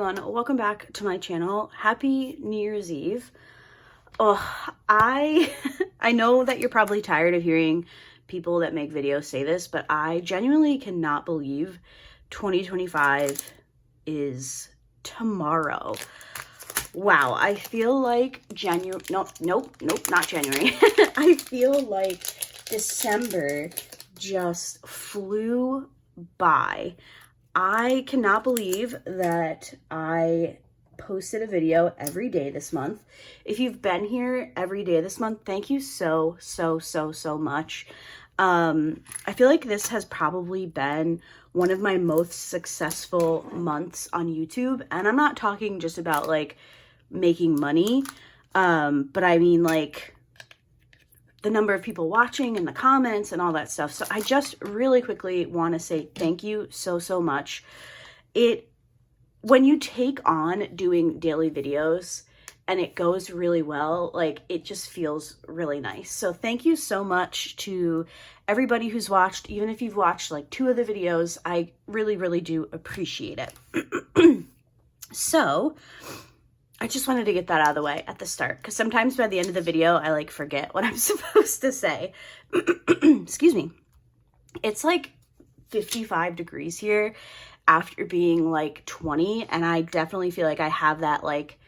everyone, welcome back to my channel. Happy New Year's Eve. Oh, I know that you're probably tired of hearing people that make videos say this, but I genuinely cannot believe 2025 is tomorrow. Wow, I feel like nope, not January. I feel like December just flew by. I cannot believe that I posted a video every day this month. If you've been here every day this month, thank you so much. I feel like this has probably been one of my most successful months on YouTube. And I'm not talking just about like making money, but I mean like the number of people watching and the comments and all that stuff. So I just really quickly want to say thank you so much. When you take on doing daily videos and it goes really well, like it just feels really nice. So thank you so much to everybody who's watched. Even if you've watched like 2 of the videos, I really do appreciate it. So I just wanted to get that out of the way at the start, because sometimes by the end of the video, I like forget what I'm supposed to say. Excuse me. It's like 55 degrees here after being like 20, and I definitely feel like I have that like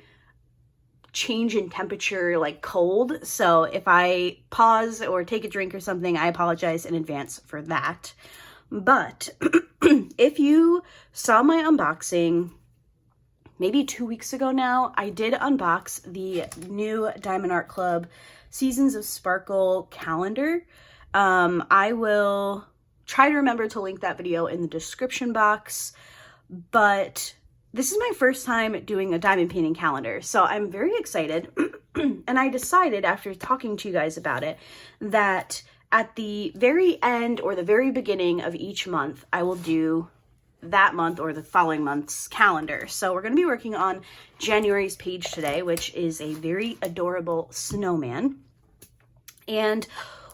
change in temperature, like cold. So if I pause or take a drink or something, I apologize in advance for that. But if you saw my unboxing maybe 2 weeks ago now, I did unbox the new diamondart Seasons of Sparkle calendar. I will try to remember to link that video in the description box, but this is my first time doing a diamond painting calendar, so I'm very excited. And I decided after talking to you guys about it that at the very end or the very beginning of each month, I will do that month or the following month's calendar. So we're going to be working on January's page today, which is a very adorable snowman. And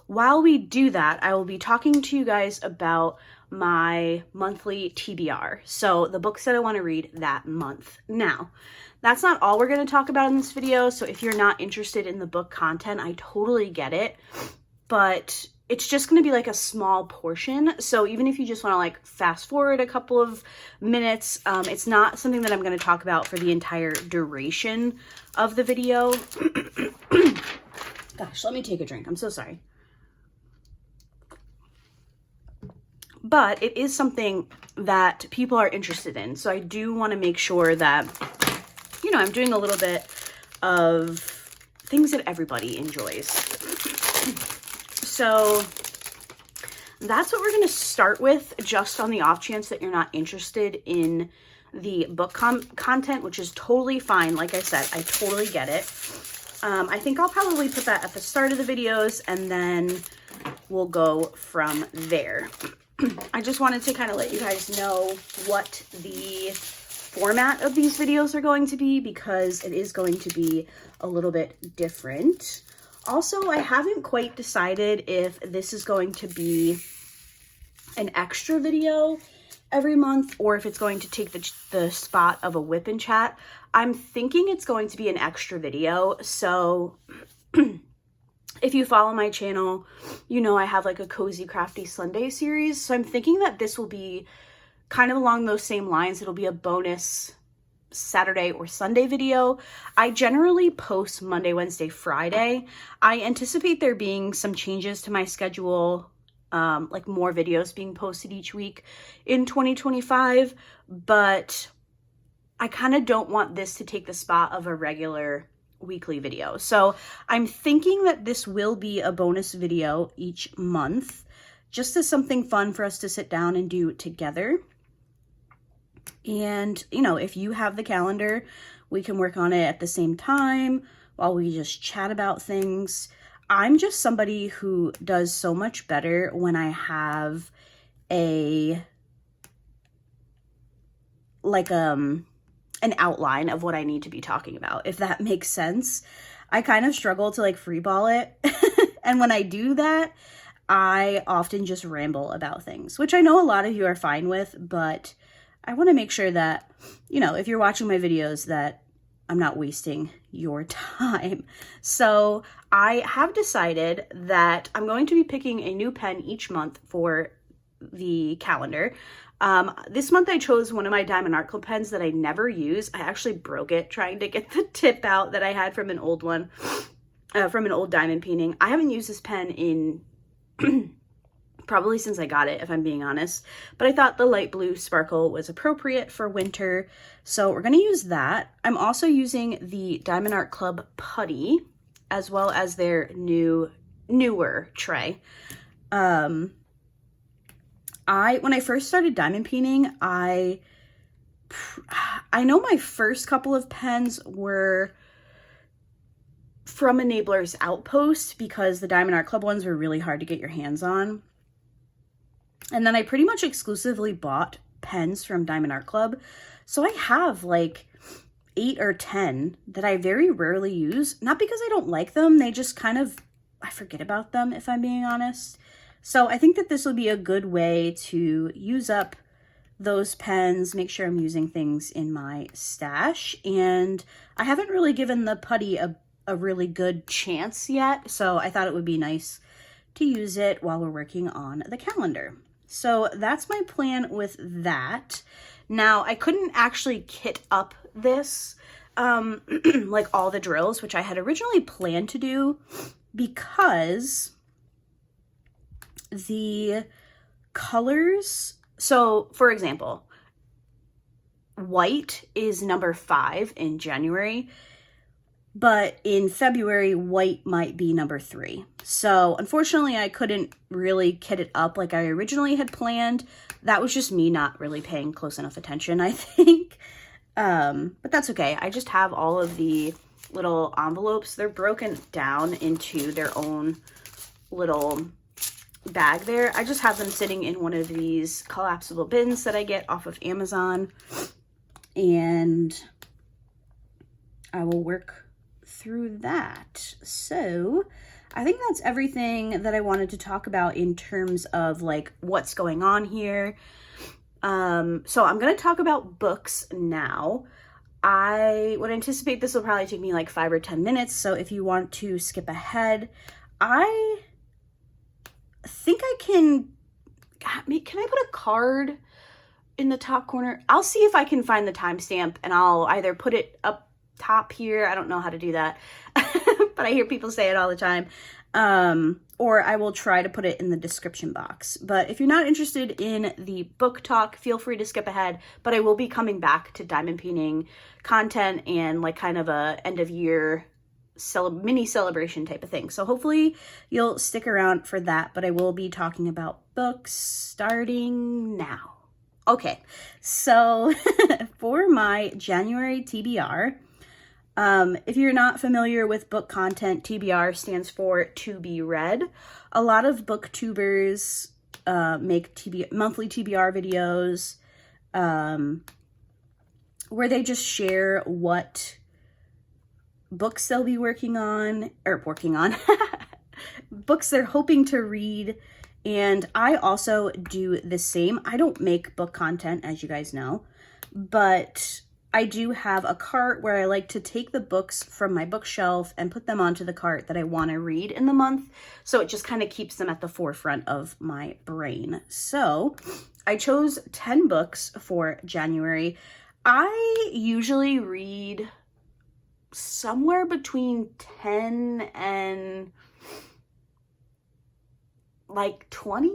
while we do that, I will be talking to you guys about my monthly TBR. So the books that I want to read that month. Now, that's not all we're going to talk about in this video. So if you're not interested in the book content, I totally get it. But it's just going to be like a small portion. So even if you just want to like fast forward a couple of minutes, it's not something that I'm going to talk about for the entire duration of the video. Gosh, let me take a drink. I'm so sorry. But it is something that people are interested in. So I do want to make sure that, you know, I'm doing a little bit of things that everybody enjoys. So that's what we're going to start with, just on the off chance that you're not interested in the book content, which is totally fine. Like I said, I totally get it. I think I'll probably put that at the start of the videos, and then we'll go from there. I just wanted to kind of let you guys know what the format of these videos are going to be, because it is going to be a little bit different. Also, I haven't quite decided if this is going to be an extra video every month or if it's going to take the spot of a WIP and chat. I'm thinking it's going to be an extra video. So if you follow my channel, you know I have like a Cozy Crafty Sunday series. So I'm thinking that this will be kind of along those same lines. It'll be a bonus Saturday or Sunday video. I generally post Monday, Wednesday, Friday. I anticipate there being some changes to my schedule, like more videos being posted each week in 2025, but I kind of don't want this to take the spot of a regular weekly video. So I'm thinking that this will be a bonus video each month, just as something fun for us to sit down and do together. And, you know, if you have the calendar, we can work on it at the same time while we just chat about things. I'm just somebody who does so much better when I have an outline of what I need to be talking about, if that makes sense. I kind of struggle to like freeball it. And when I do that, I often just ramble about things, which I know a lot of you are fine with, but I want to make sure that, you know, if you're watching my videos, that I'm not wasting your time. So I have decided that I'm going to be picking a new pen each month for the calendar. This month I chose one of my Diamond Art Club pens that I never use. I actually broke it trying to get the tip out that I had from an old one, from an old diamond painting. I haven't used this pen in probably since I got it, if I'm being honest, but I thought the light blue sparkle was appropriate for winter, so we're going to use that. I'm also using the Diamond Art Club putty, as well as their newer tray. When I first started diamond painting, I know my first couple of pens were from Enabler's Outpost because the Diamond Art Club ones were really hard to get your hands on. And then I pretty much exclusively bought pens from Diamond Art Club. So I have like 8 or 10 that I very rarely use. Not because I don't like them, they just kind of, I forget about them if I'm being honest. So I think that this will be a good way to use up those pens, make sure I'm using things in my stash. And I haven't really given the putty a really good chance yet. So I thought it would be nice to use it while we're working on the calendar. So that's my plan with that. Now, I couldn't actually kit up this, like all the drills, which I had originally planned to do because the colors, so for example, white is number 5 in January, but in February, white might be number 3. So unfortunately, I couldn't really kit it up like I originally had planned. That was just me not really paying close enough attention, I think. But that's okay. I just have all of the little envelopes. They're broken down into their own little bag there. I just have them sitting in one of these collapsible bins that I get off of Amazon. And I will work through that. So I think that's everything that I wanted to talk about in terms of like what's going on here. So I'm going to talk about books now. I would anticipate this will probably take me like 5 or 10 minutes. So if you want to skip ahead, I think I can I put a card in the top corner? I'll see if I can find the timestamp and I'll either put it up top here. I don't know how to do that, but I hear people say it all the time. Or I will try to put it in the description box. But if you're not interested in the book talk, feel free to skip ahead. But I will be coming back to diamond painting content and like kind of a end of year mini celebration type of thing. So hopefully you'll stick around for that. But I will be talking about books starting now. Okay, so for my January TBR, if you're not familiar with book content, TBR stands for to be read. A lot of booktubers make monthly TBR videos where they just share what books they'll be working on, books they're hoping to read. And I also do the same. I don't make book content, as you guys know, but I do have a cart where I like to take the books from my bookshelf and put them onto the cart that I want to read in the month. So it just kind of keeps them at the forefront of my brain. So I chose 10 books for January. I usually read somewhere between 10 and like 20,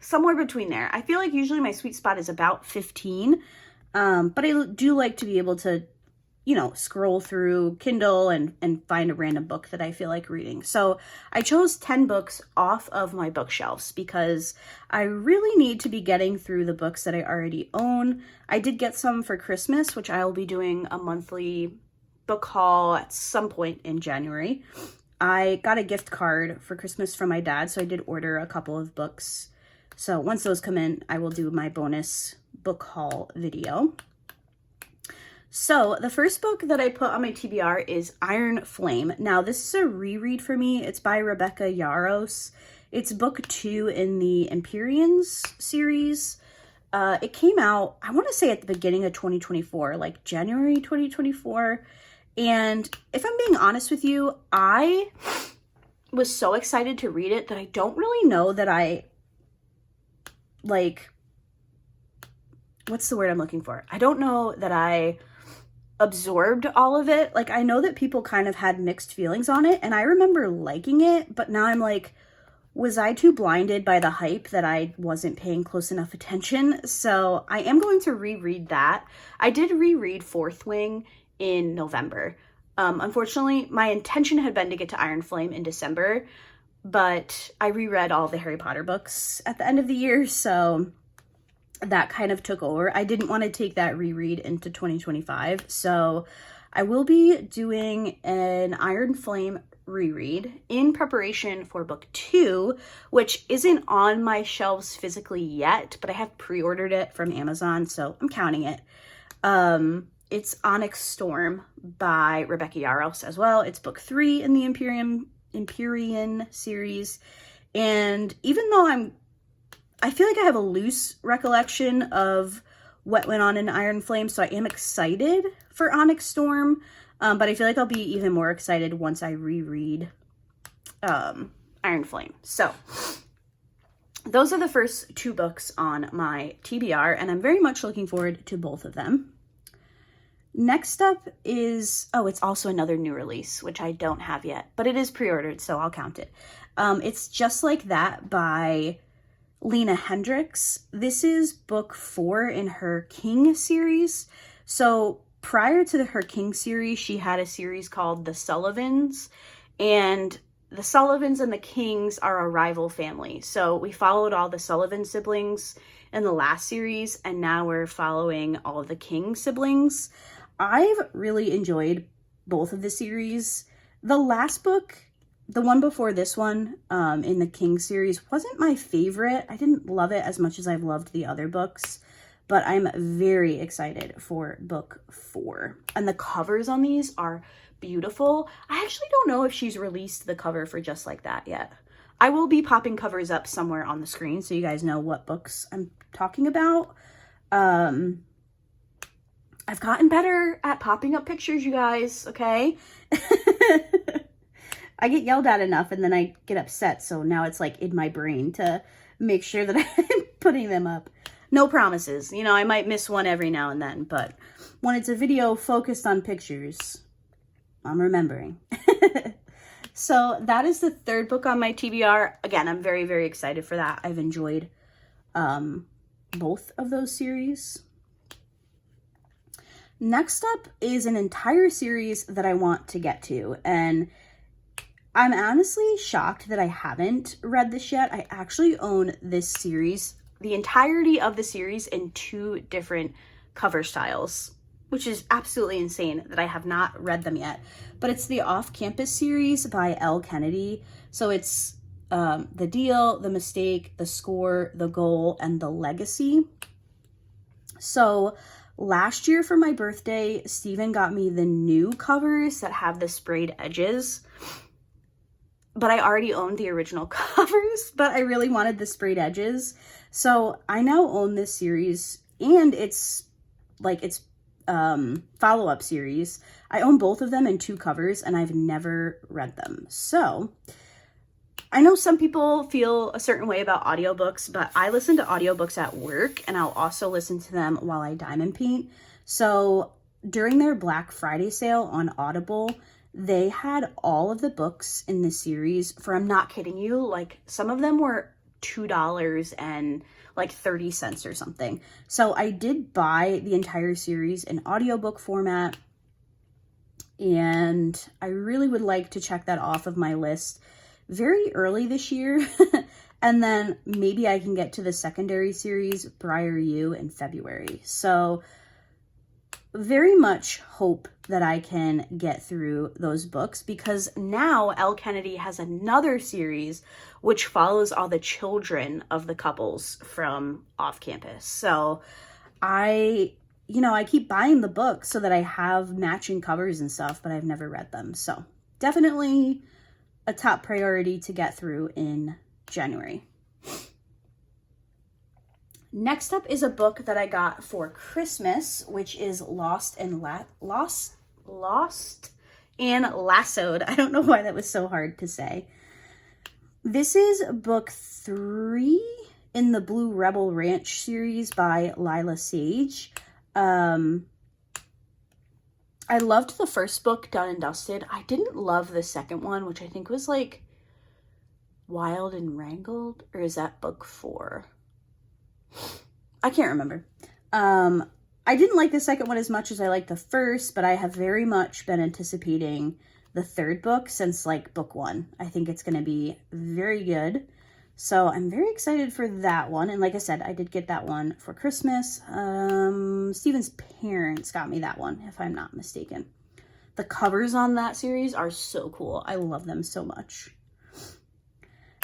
somewhere between there. I feel like usually my sweet spot is about 15. But I do like to be able to, you know, scroll through Kindle and find a random book that I feel like reading. So I chose 10 books off of my bookshelves because I really need to be getting through the books that I already own. I did get some for Christmas, which I will be doing a monthly book haul at some point in January. I got a gift card for Christmas from my dad, so I did order a couple of books. So once those come in, I will do my bonus book haul video. So the first book that I put on my TBR is Iron Flame. Now this is a reread for me. It's by Rebecca Yarros. It's book 2 in the Empyreans series. It came out, I want to say at the beginning of 2024, like January 2024. And if I'm being honest with you, I was so excited to read it that I don't really know that I, like, what's the word I'm looking for? I don't know that I absorbed all of it. Like, I know that people kind of had mixed feelings on it, and I remember liking it, but now I'm like, was I too blinded by the hype that I wasn't paying close enough attention? So I am going to reread that. I did reread Fourth Wing in November. Unfortunately, my intention had been to get to Iron Flame in December, but I reread all the Harry Potter books at the end of the year, so that kind of took over. I didn't want to take that reread into 2025, so I will be doing an Iron Flame reread in preparation for book 2, which isn't on my shelves physically yet, but I have pre-ordered it from Amazon, so I'm counting it. It's Onyx Storm by Rebecca Yarros as well. It's book 3 in the Empyrean series, and even though I feel like I have a loose recollection of what went on in Iron Flame, so I am excited for Onyx Storm, but I feel like I'll be even more excited once I reread Iron Flame. So those are the first 2 books on my TBR, and I'm very much looking forward to both of them. Next up is, oh, it's also another new release, which I don't have yet, but it is pre-ordered, so I'll count it. It's Just Like That by Lena Hendricks. This is book 4 in her King series. So prior to her King series, she had a series called The Sullivans, and the Sullivans and the Kings are a rival family. So we followed all the Sullivan siblings in the last series, and now we're following all of the King siblings. I've really enjoyed both of the series. The last book, the one before this one, in the King series, wasn't my favorite. I didn't love it as much as I've loved the other books, but I'm very excited for book 4. And the covers on these are beautiful. I actually don't know if she's released the cover for Just Like That yet. I will be popping covers up somewhere on the screen so you guys know what books I'm talking about. I've gotten better at popping up pictures, you guys, okay? I get yelled at enough and then I get upset, so now it's like in my brain to make sure that I'm putting them up. No promises. You know, I might miss one every now and then, but when it's a video focused on pictures, I'm remembering. So that is the 3rd book on my TBR. Again, I'm very, very excited for that. I've enjoyed both of those series. Next up is an entire series that I want to get to, and I'm honestly shocked that I haven't read this yet. I actually own this series, the entirety of the series, in 2 different cover styles, which is absolutely insane that I have not read them yet. But it's the Off-Campus series by Elle Kennedy. So it's The Deal, The Mistake, The Score, The Goal, and The Legacy. So last year for my birthday, Steven got me the new covers that have the sprayed edges. But I already owned the original covers, but I really wanted the sprayed edges. So I now own this series, and it's like its follow-up series. I own both of them in 2 covers, and I've never read them. So I know some people feel a certain way about audiobooks, but I listen to audiobooks at work, and I'll also listen to them while I diamond paint. So during their Black Friday sale on Audible, they had all of the books in the series for, I'm not kidding you, like some of them were $2 and like 30 cents or something. So I did buy the entire series in audiobook format, and I really would like to check that off of my list very early this year. And then maybe I can get to the secondary series, Briar U, in February. So very much hope that I can get through those books, because now Elle Kennedy has another series which follows all the children of the couples from Off Campus. So I keep buying the books so that I have matching covers and stuff, but I've never read them. So definitely a top priority to get through in January. Next up is a book that I got for Christmas, which is Lost and Lassoed. I don't know why that was so hard to say. This is book 3 in the Blue Rebel Ranch series by Lila Sage. I loved the first book, Done and Dusted. I didn't love the second one, which I think was like Wild and Wrangled, or is that book 4? I can't remember. I didn't like the second one as much as I liked the first, but I have very much been anticipating the third book since like book 1. I think it's going to be very good. So I'm very excited for that one. And like I said, I did get that one for Christmas. Steven's parents got me that one, if I'm not mistaken. The covers on that series are so cool. I love them so much.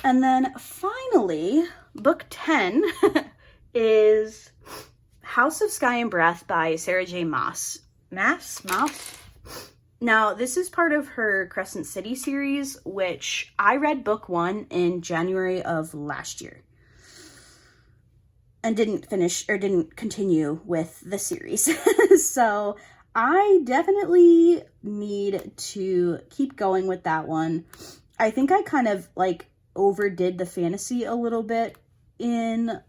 And then finally, book 10 is House of Sky and Breath by Sarah J. Maas. Now, this is part of her Crescent City series, which I read book 1 in January of last year and didn't continue with the series. So I definitely need to keep going with that one. I think I kind of like overdid the fantasy a little bit in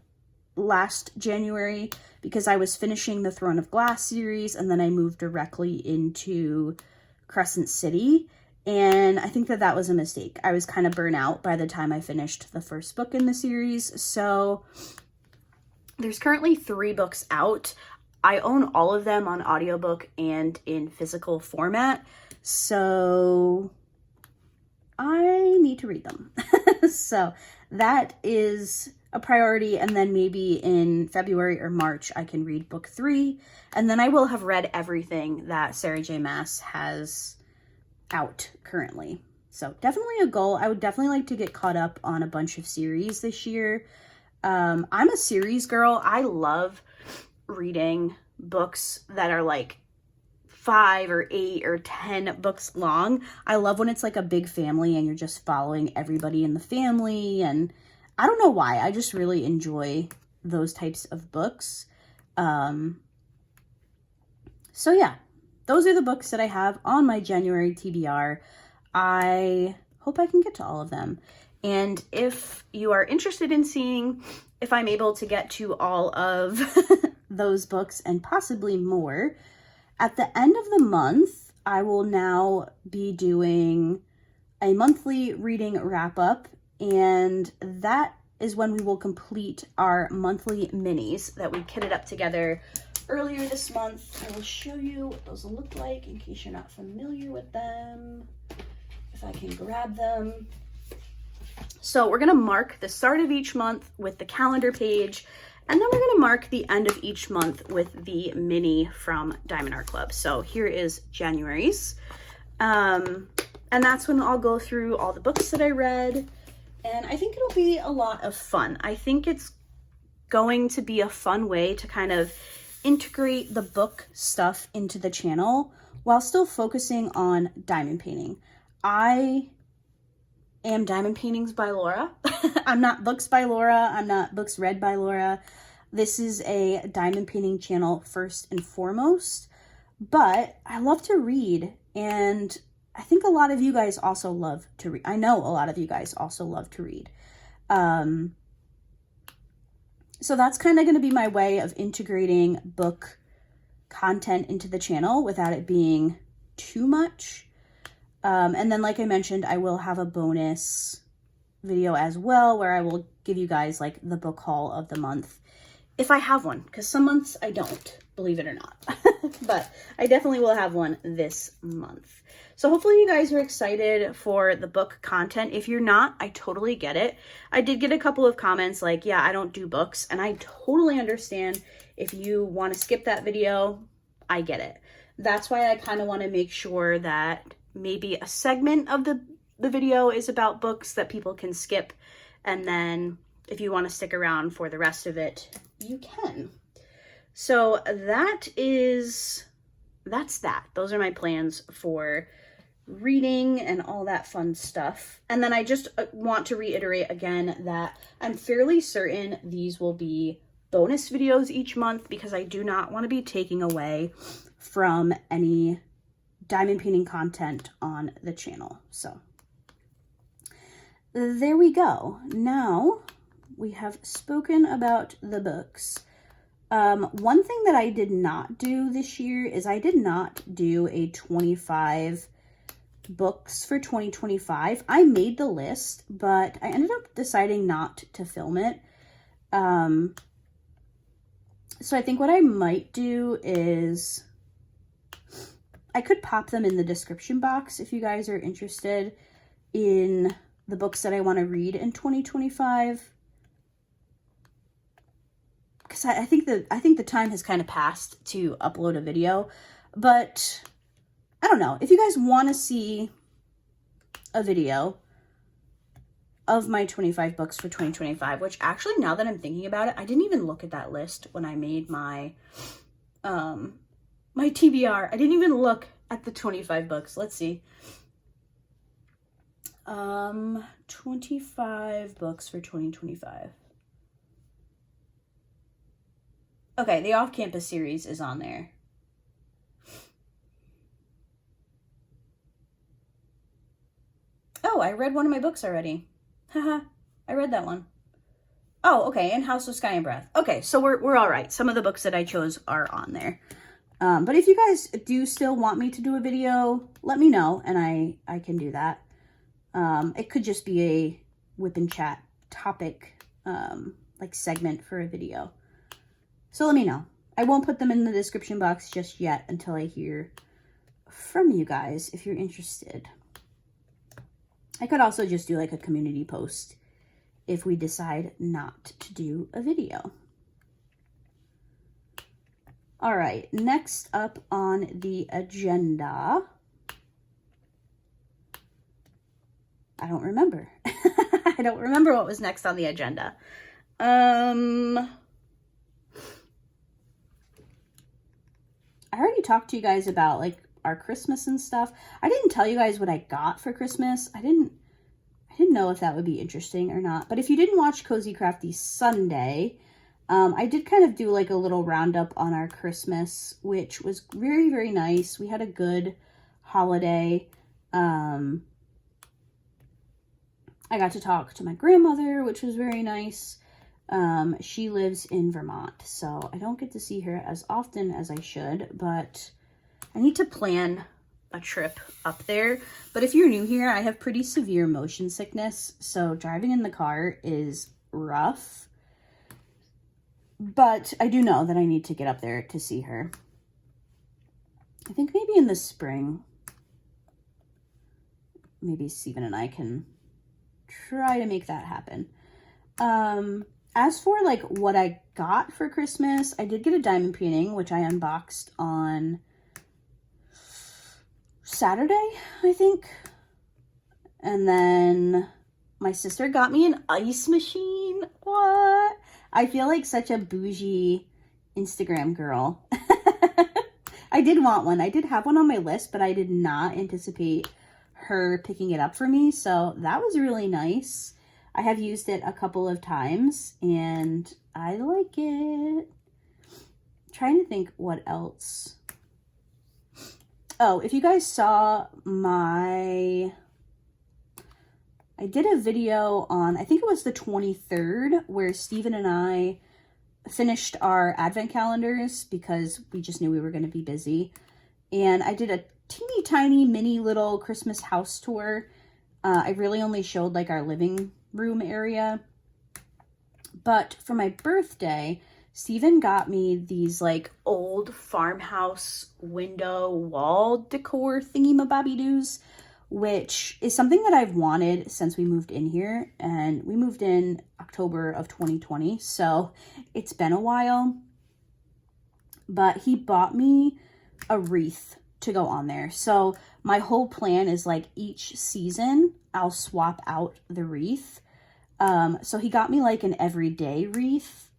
last January because I was finishing the Throne of Glass series and then I moved directly into Crescent City, and I think that was a mistake. I was kind of burnt out by the time I finished the first book in the series. So there's currently 3 books out. I own all of them on audiobook and in physical format, so I need to read them. So that is a priority, and then maybe in February or March I can read book 3, and then I will have read everything that Sarah J. Maas has out currently. So definitely a goal. I would definitely like to get caught up on a bunch of series this year. I'm a series girl. I love reading books that are like 5 or 8 or 10 books long. I love when it's like a big family and you're just following everybody in the family, and I don't know why. I just really enjoy those types of books. So yeah, those are the books that I have on my January TBR. I hope I can get to all of them. And if you are interested in seeing if I'm able to get to all of those books and possibly more, at the end of the month, I will now be doing a monthly reading wrap-up, and that is when we will complete our monthly minis that we kitted up together earlier this month. I will show you what those look like in case you're not familiar with them, if I can grab them. So we're going to mark the start of each month with the calendar page, and then we're going to mark the end of each month with the mini from Diamond Art Club. So here is January's. And that's when I'll go through all the books that I read. And I think it'll be a lot of fun. I think it's going to be a fun way to kind of integrate the book stuff into the channel while still focusing on diamond painting. I am Diamond Paintings by Laura. I'm not Books by Laura. I'm not Books Read by Laura. This is a diamond painting channel first and foremost, but I love to read, and I think a lot of you guys also love to read. I know a lot of you guys also love to read. So that's kind of going to be my way of integrating book content into the channel without it being too much. And then, like I mentioned, I will have a bonus video as well where I will give you guys like the book haul of the month, if I have one, because some months I don't, believe it or not. But I definitely will have one this month. So hopefully you guys are excited for the book content. If you're not, I totally get it. I did get a couple of comments like, yeah, I don't do books, and I totally understand. If you want to skip that video, I get it. That's why I kind of want to make sure that maybe a segment of the video is about books that people can skip, and then if you want to stick around for the rest of it, you can. So that's that. Those are my plans for reading and all that fun stuff. And then I just want to reiterate again that I'm fairly certain these will be bonus videos each month because I do not want to be taking away from any diamond painting content on the channel. So there we go. Now we have spoken about the books. One thing that I did not do this year is I did not do a 25 books for 2025. I made the list, but I ended up deciding not to film it. So I think what I might do is I could pop them in the description box if you guys are interested in the books that I want to read in 2025. Because I think the time has kind of passed to upload a video, but I don't know. If you guys want to see a video of my 25 books for 2025, which actually, now that I'm thinking about it, I didn't even look at that list when I made my my TBR. I didn't even look at the 25 books. Let's see. 25 books for 2025. Okay, the off-campus series is on there. Oh, I read one of my books already. Haha, I read that one. Oh, okay, and House of Sky and Breath. Okay, so we're all right. Some of the books that I chose are on there. But if you guys do still want me to do a video, let me know, and I can do that. It could just be a whip and chat topic, like segment for a video. So let me know. I won't put them in the description box just yet until I hear from you guys if you're interested. I could also just do like a community post if we decide not to do a video. All right, next up on the agenda. I don't remember. I don't remember what was next on the agenda. I already talked to you guys about like our Christmas and stuff. I didn't tell you guys what I got for Christmas. I didn't know if that would be interesting or not. But if you didn't watch Cozy Crafty Sunday, I did kind of do like a little roundup on our Christmas, which was very, very nice. We had a good holiday. I got to talk to my grandmother, which was very nice. She lives in Vermont, so I don't get to see her as often as I should, but I need to plan a trip up there. But if you're new here, I have pretty severe motion sickness, so driving in the car is rough. But I do know that I need to get up there to see her. I think maybe in the spring, maybe Steven and I can try to make that happen. As for like what I got for Christmas, I did get a diamond painting, which I unboxed on Saturday, I think. And then my sister got me an ice machine. What? I feel like such a bougie Instagram girl. I did want one. I did have one on my list, but I did not anticipate her picking it up for me. So that was really nice. I have used it a couple of times and I like it. I'm trying to think what else. Oh, if you guys saw I did a video on, I think it was the 23rd, where Steven and I finished our advent calendars because we just knew we were going to be busy. And I did a teeny tiny mini little Christmas house tour. I really only showed like our living room area. But for my birthday, Steven got me these like old farmhouse window wall decor thingy-mabobby-doos, which is something that I've wanted since we moved in here, and we moved in October of 2020, so it's been a while. But he bought me a wreath to go on there. So my whole plan is like each season I'll swap out the wreath. So he got me like an everyday wreath.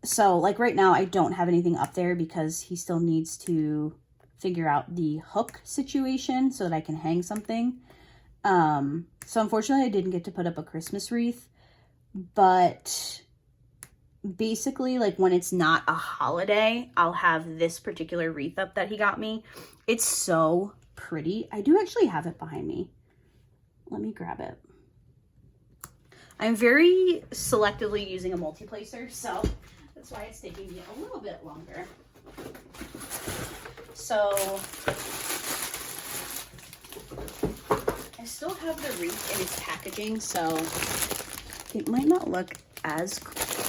So like right now I don't have anything up there because he still needs to figure out the hook situation so that I can hang something. So unfortunately I didn't get to put up a Christmas wreath, but basically, like, when it's not a holiday, I'll have this particular wreath up that he got me. It's so pretty. I do actually have it behind me. Let me grab it. I'm very selectively using a multi-placer, so that's why it's taking me a little bit longer. So I still have the wreath in its packaging, so it might not look as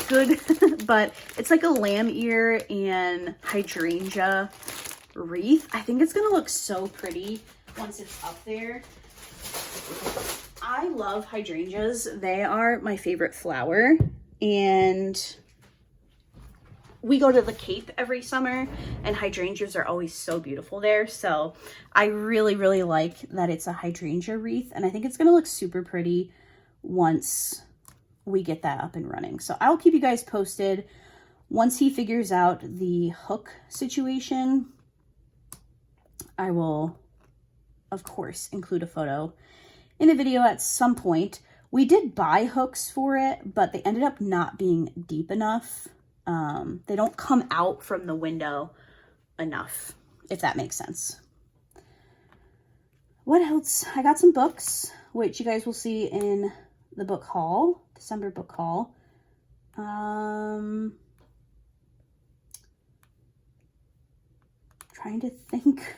good, but it's like a lamb ear and hydrangea wreath. I think it's gonna look so pretty once it's up there. I love hydrangeas. They are my favorite flower, and we go to the Cape every summer, and hydrangeas are always so beautiful there. So I really, really like that it's a hydrangea wreath, and I think it's gonna look super pretty once we get that up and running. So I'll keep you guys posted once he figures out the hook situation. I will, of course, include a photo in a video at some point. We did buy hooks for it, but they ended up not being deep enough. They don't come out from the window enough, if that makes sense. What else? I got some books, which you guys will see in the book haul, December book haul. Trying to think.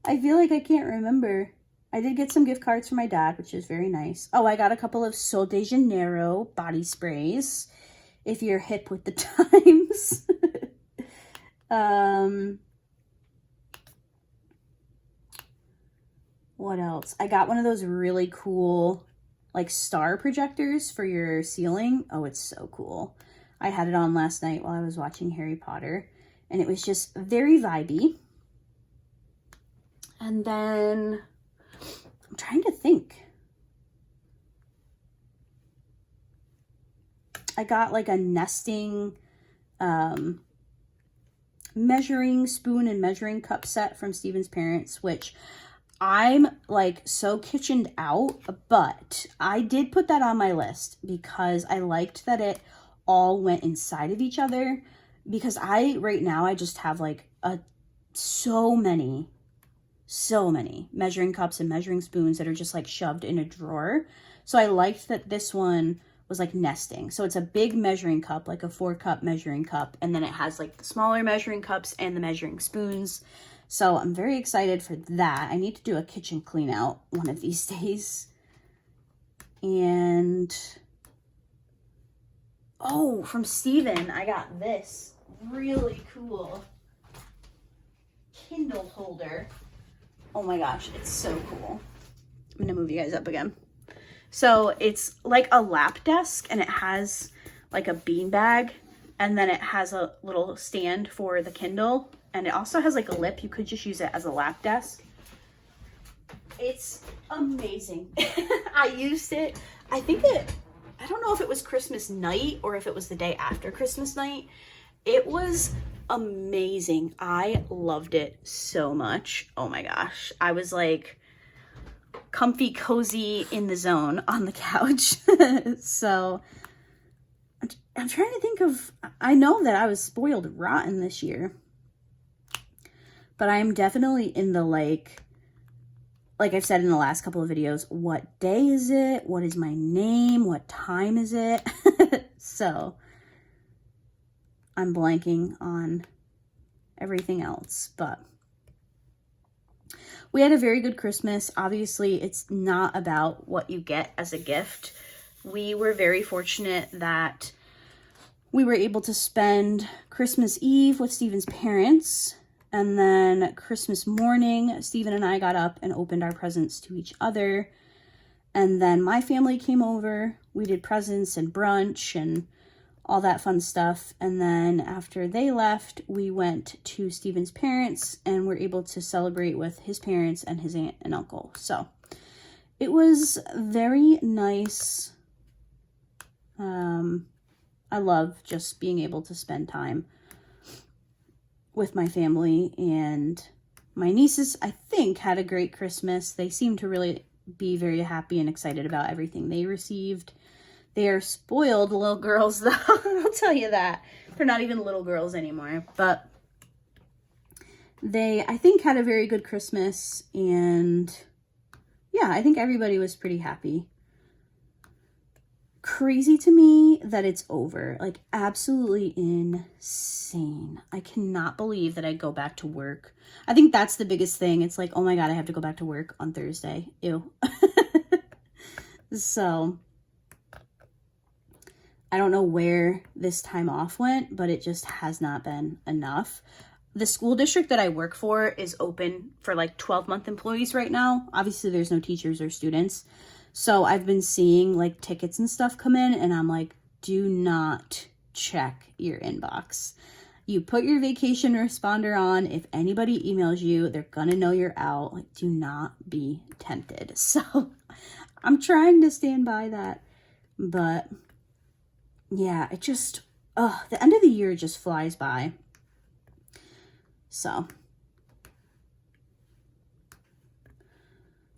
I feel like I can't remember. I did get some gift cards for my dad, which is very nice. Oh, I got a couple of Sol de Janeiro body sprays, if you're hip with the times. What else? I got one of those really cool, like, star projectors for your ceiling. Oh, it's so cool. I had it on last night while I was watching Harry Potter, and it was just very vibey. And then I'm trying to think. I got like a nesting measuring spoon and measuring cup set from Steven's parents, which I'm like so kitchened out, but I did put that on my list because I liked that it all went inside of each other, because right now I just have like so many measuring cups and measuring spoons that are just like shoved in a drawer. So I liked that this one was like nesting. So it's a big measuring cup, like a 4-cup measuring cup, and then it has like the smaller measuring cups and the measuring spoons. So I'm very excited for that. I need to do a kitchen clean out one of these days. And oh, from Steven, I got this really cool Kindle holder. Oh my gosh, it's so cool. I'm gonna move you guys up again. So it's like a lap desk, and it has like a bean bag, and then it has a little stand for the Kindle, and it also has like a lip. You could just use it as a lap desk. It's amazing. I used it, I don't know if it was Christmas night or if it was the day after Christmas night. It was amazing. I loved it so much. Oh my gosh. I was like comfy, cozy in the zone on the couch. So I'm trying to think of, I know that I was spoiled rotten this year, but I am definitely in the like I've said in the last couple of videos, what day is it? What is my name? What time is it? So I'm blanking on everything else, but we had a very good Christmas. Obviously, it's not about what you get as a gift. We were very fortunate that we were able to spend Christmas Eve with Steven's parents, and then Christmas morning, Steven and I got up and opened our presents to each other, and then my family came over. We did presents and brunch and all that fun stuff. And then after they left, we went to Steven's parents and were able to celebrate with his parents and his aunt and uncle. So it was very nice. I love just being able to spend time with my family, and my nieces, I think, had a great Christmas. They seemed to really be very happy and excited about everything they received. They are spoiled little girls, though. I'll tell you that. They're not even little girls anymore. But they, I think, had a very good Christmas. And yeah, I think everybody was pretty happy. Crazy to me that it's over. Like, absolutely insane. I cannot believe that I go back to work. I think that's the biggest thing. It's like, oh my God, I have to go back to work on Thursday. Ew. So, I don't know where this time off went, but it just has not been enough. The school district that I work for is open for like 12-month employees right now. Obviously, there's no teachers or students. So I've been seeing like tickets and stuff come in, and I'm like, do not check your inbox. You put your vacation responder on. If anybody emails you, they're gonna know you're out. Like, do not be tempted. So I'm trying to stand by that. But yeah, it just, the end of the year just flies by. So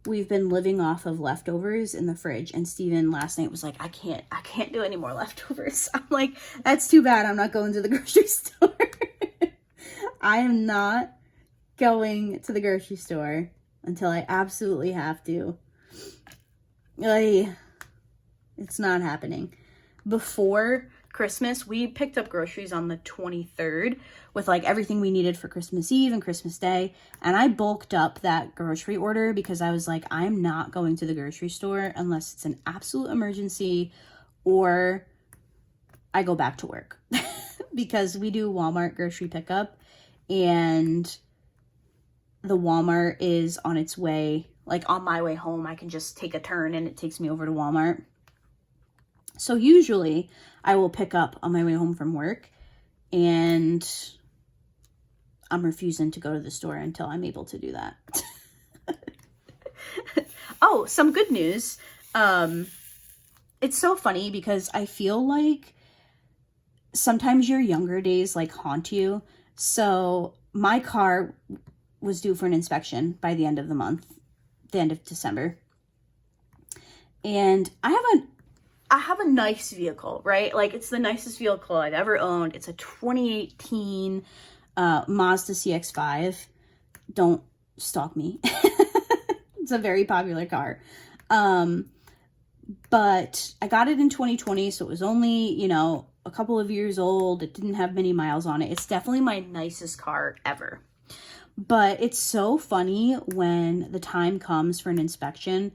we've been living off of leftovers in the fridge, and Steven last night was like, I can't do any more leftovers. I'm like, that's too bad. I'm not going to the grocery store. I am not going to the grocery store until I absolutely have to. It's not happening. Before Christmas, we picked up groceries on the 23rd with like everything we needed for Christmas Eve and Christmas Day. And I bulked up that grocery order because I was like, I'm not going to the grocery store unless it's an absolute emergency or I go back to work. Because we do Walmart grocery pickup, and the Walmart is on its way, like on my way home. I can just take a turn and it takes me over to Walmart. So usually I will pick up on my way home from work, and I'm refusing to go to the store until I'm able to do that. Oh, some good news. It's so funny because I feel like sometimes your younger days like haunt you. So my car was due for an inspection by the end of the month, the end of December. And I have a nice vehicle, right? Like, it's the nicest vehicle I've ever owned. It's a 2018 Mazda CX-5. Don't stalk me. It's a very popular car. But I got it in 2020, so it was only, you know, a couple of years old. It didn't have many miles on it. It's definitely my nicest car ever. But it's so funny when the time comes for an inspection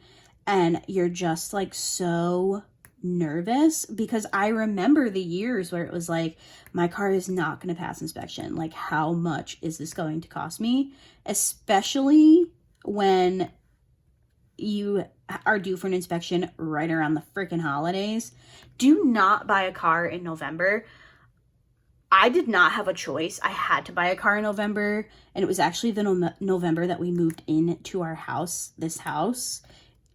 and you're just like so nervous, because I remember the years where it was like, my car is not going to pass inspection. Like, how much is this going to cost me? Especially when you are due for an inspection right around the freaking holidays. Do not buy a car in November. I did not have a choice. I had to buy a car in November, and it was actually the November that we moved into our house, this house.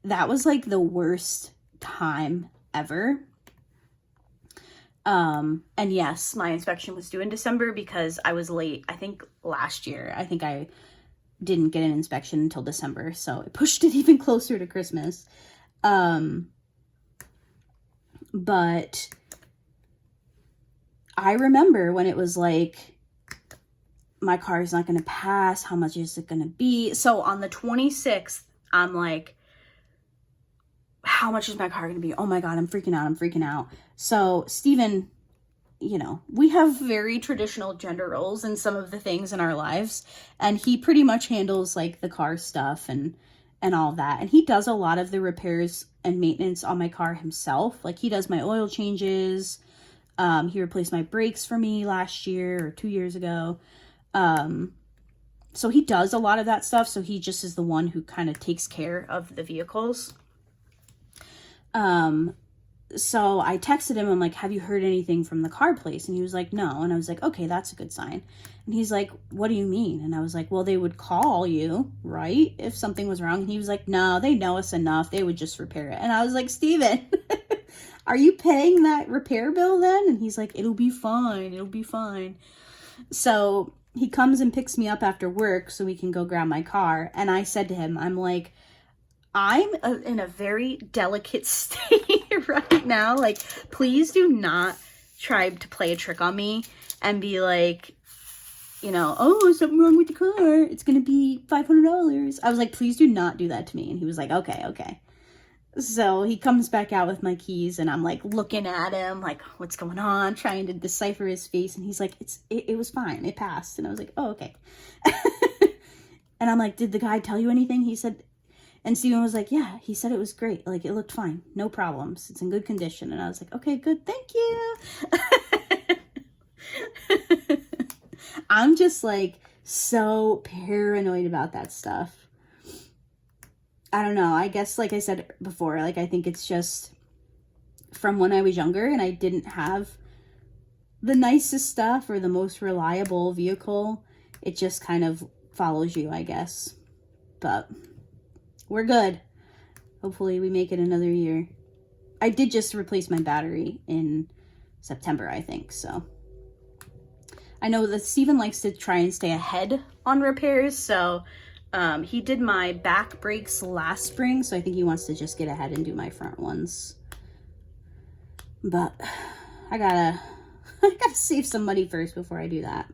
That was like the worst time ever. And yes, my inspection was due in December because I was late. I think last year, I think I didn't get an inspection until December, so it pushed it even closer to Christmas. But I remember when it was like, my car is not going to pass. How much is it going to be? So on the 26th, I'm like, how much is my car going to be? Oh my God, I'm freaking out. I'm freaking out. So Steven, you know, we have very traditional gender roles in some of the things in our lives. And he pretty much handles like the car stuff and all that. And he does a lot of the repairs and maintenance on my car himself. Like, he does my oil changes. He replaced my brakes for me last year or 2 years ago. So he does a lot of that stuff. So he just is the one who kind of takes care of the vehicles. So I texted him, I'm like, have you heard anything from the car place? And he was like, no. And I was like, okay, that's a good sign. And he's like, what do you mean? And I was like, well, they would call you, right? If something was wrong. And he was like, no, they know us enough. They would just repair it. And I was like, Steven, are you paying that repair bill then? And he's like, it'll be fine. It'll be fine. So he comes and picks me up after work so we can go grab my car. And I said to him, I'm like, I'm in a very delicate state right now. Like, please do not try to play a trick on me and be like, you know, oh, something wrong with the car. It's going to be $500. I was like, please do not do that to me. And he was like, okay, okay. So he comes back out with my keys and I'm like looking at him like, what's going on? Trying to decipher his face. And he's like, it was fine. It passed. And I was like, oh, okay. And I'm like, did the guy tell you anything? He said, and Steven was like, yeah, he said it was great. Like, it looked fine. No problems. It's in good condition. And I was like, okay, good. Thank you. I'm just like so paranoid about that stuff. I don't know. I guess, like I said before, like, I think it's just from when I was younger and I didn't have the nicest stuff or the most reliable vehicle. It just kind of follows you, I guess. But we're good. Hopefully we make it another year. I did just replace my battery in September, I think. So I know that Steven likes to try and stay ahead on repairs. So he did my back brakes last spring. So I think he wants to just get ahead and do my front ones. But I gotta save some money first before I do that.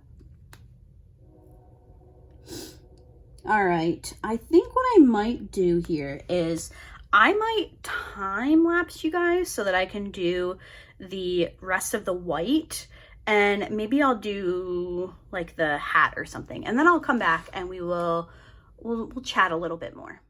All right, I think what I might do here is I might time lapse you guys so that I can do the rest of the white, and maybe I'll do like the hat or something, and then I'll come back and we'll chat a little bit more.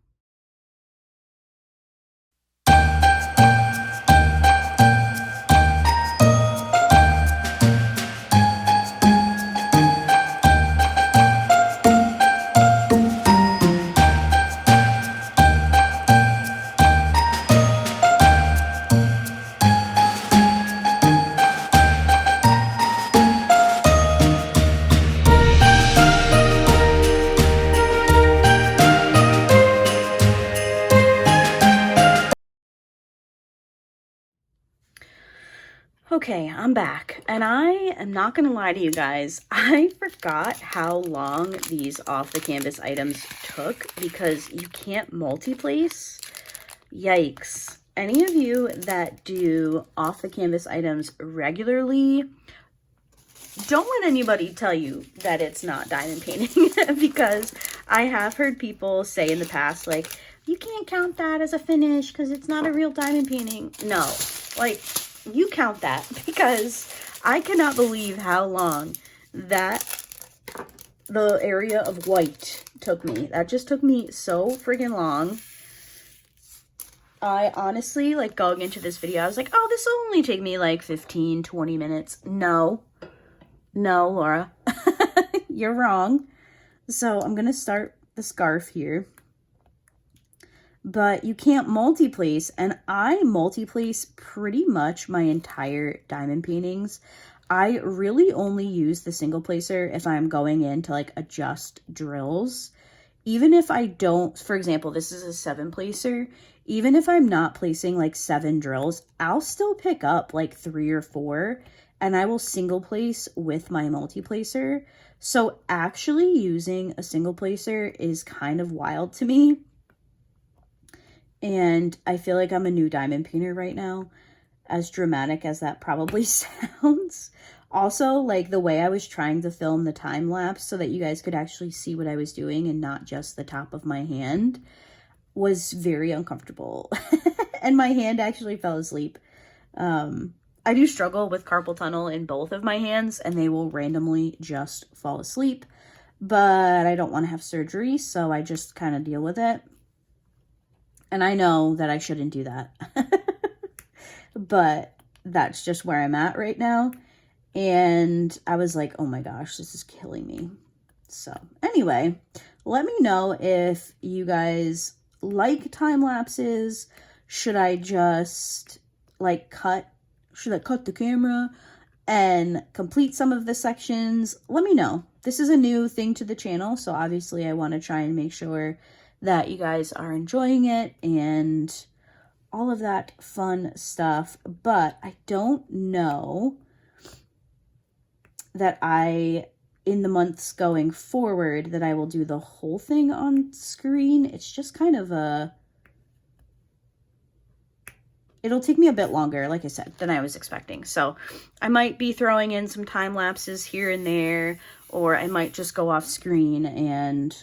Okay, I'm back, and I am not gonna lie to you guys, I forgot how long these off the canvas items took because you can't multi-place. Yikes. Any of you that do off the canvas items regularly, don't let anybody tell you that it's not diamond painting because I have heard people say in the past, like, you can't count that as a finish because it's not a real diamond painting. No, like, you count that because I cannot believe how long that the area of white took me. That just took me so friggin' long. I honestly, like, going into this video, I was like, oh, this will only take me like 15, 20 minutes. No, Laura, you're wrong. So I'm going to start the scarf here. But you can't multi-place, and I multi-place pretty much my entire diamond paintings. I really only use the single placer if I'm going in to like adjust drills. Even if I don't, for example, this is a 7 placer. Even if I'm not placing like 7 drills, I'll still pick up like 3 or 4 and I will single place with my multi-placer. So actually using a single placer is kind of wild to me. And I feel like I'm a new diamond painter right now, as dramatic as that probably sounds. Also, like, the way I was trying to film the time lapse so that you guys could actually see what I was doing and not just the top of my hand was very uncomfortable. And my hand actually fell asleep. I do struggle with carpal tunnel in both of my hands, and they will randomly just fall asleep. But I don't want to have surgery, so I just kind of deal with it. And I know that I shouldn't do that. But that's just where I'm at right now. And I was like, oh my gosh, this is killing me. So anyway, let me know if you guys like time lapses. Should I just like cut the camera and complete some of the sections? Let me know. This is a new thing to the channel, so obviously I want to try and make sure that you guys are enjoying it and all of that fun stuff. But I don't know that in the months going forward, that I will do the whole thing on screen. It's just kind of a it'll take me a bit longer, like I said, than I was expecting. So I might be throwing in some time lapses here and there, or I might just go off screen and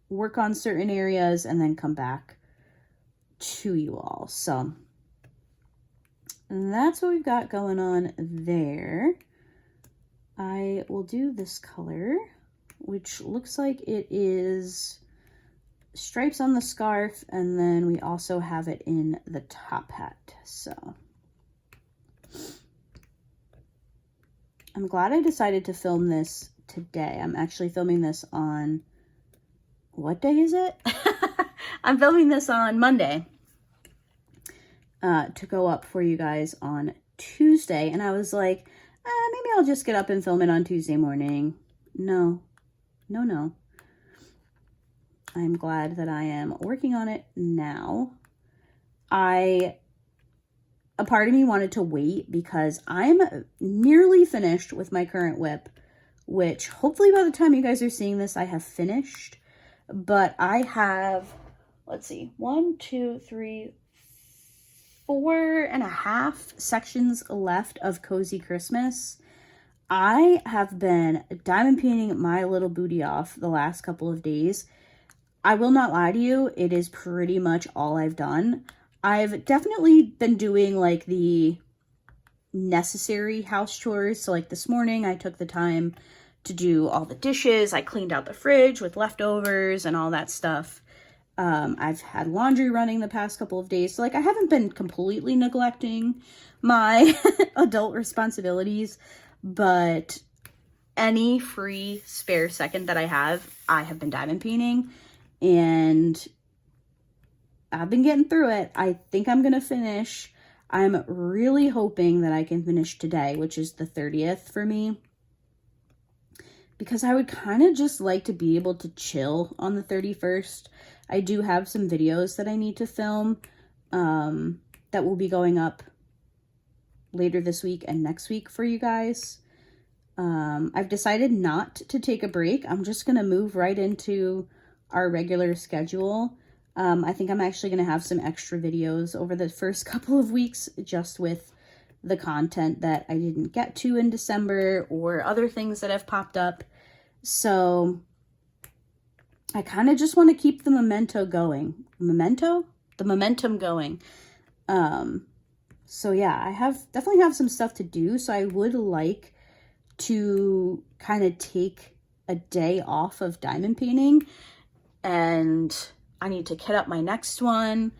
work on certain areas and then come back to you all. So that's what we've got going on there. I will do this color, which looks like it is stripes on the scarf, and then we also have it in the top hat. So I'm glad I decided to film this today. I'm actually filming this on, what day is it? I'm filming this on Monday to go up for you guys on Tuesday, and I was like, maybe I'll just get up and film it on Tuesday morning. No. I'm glad that I am working on it now. A part of me wanted to wait because I'm nearly finished with my current WIP, which hopefully by the time you guys are seeing this, I have finished. But I have, let's see, 1, 2, 3, 4.5 sections left of Cozy Christmas. I have been diamond painting my little booty off the last couple of days. I will not lie to you, it is pretty much all I've done. I've definitely been doing like the necessary house chores. So like this morning, I took the time to do all the dishes. I cleaned out the fridge with leftovers and all that stuff. I've had laundry running the past couple of days. So like I haven't been completely neglecting my adult responsibilities, but any free spare second that I have been diamond painting. And I've been getting through it. I think I'm going to finish. I'm really hoping that I can finish today, which is the 30th for me. Because I would kind of just like to be able to chill on the 31st. I do have some videos that I need to film that will be going up later this week and next week for you guys. I've decided not to take a break. I'm just going to move right into our regular schedule. I think I'm actually going to have some extra videos over the first couple of weeks just with the content that I didn't get to in December or other things that have popped up. So I kind of just want to keep the momentum going. The momentum going. So yeah, I definitely have some stuff to do. So I would like to kind of take a day off of diamond painting. And I need to kit up my next one.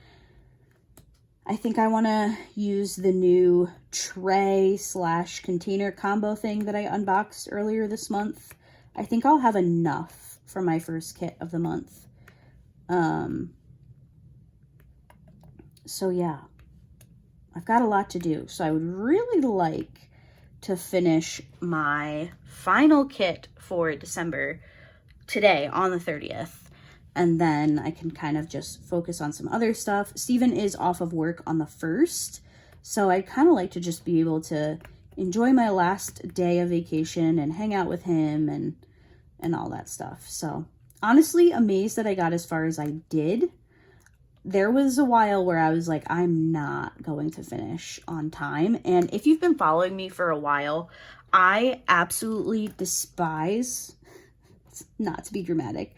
I think I want to use the new tray/container combo thing that I unboxed earlier this month. I think I'll have enough for my first kit of the month. So yeah, I've got a lot to do. So I would really like to finish my final kit for December today on the 30th. And then I can kind of just focus on some other stuff. Steven is off of work on the 1st. So I'd kind of like to just be able to enjoy my last day of vacation and hang out with him and all that stuff. So honestly, amazed that I got as far as I did. There was a while where I was like, I'm not going to finish on time. And if you've been following me for a while, I absolutely despise, not to be dramatic,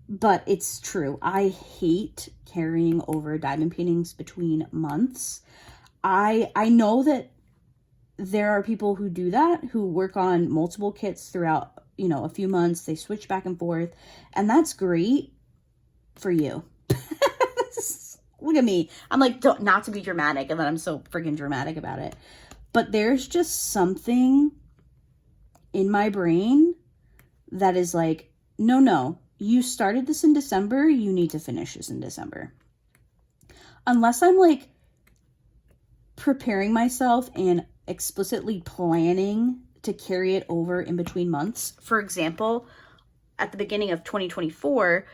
but it's true. I hate carrying over diamond paintings between months. I know that there are people who do that, who work on multiple kits throughout, a few months. They switch back and forth, and that's great for you. Look at me. I'm like, not to be dramatic, and then I'm so freaking dramatic about it. But there's just something in my brain that is like, no. You started this in December, you need to finish this in December. Unless I'm like preparing myself and explicitly planning to carry it over in between months. For example, at the beginning of 2024,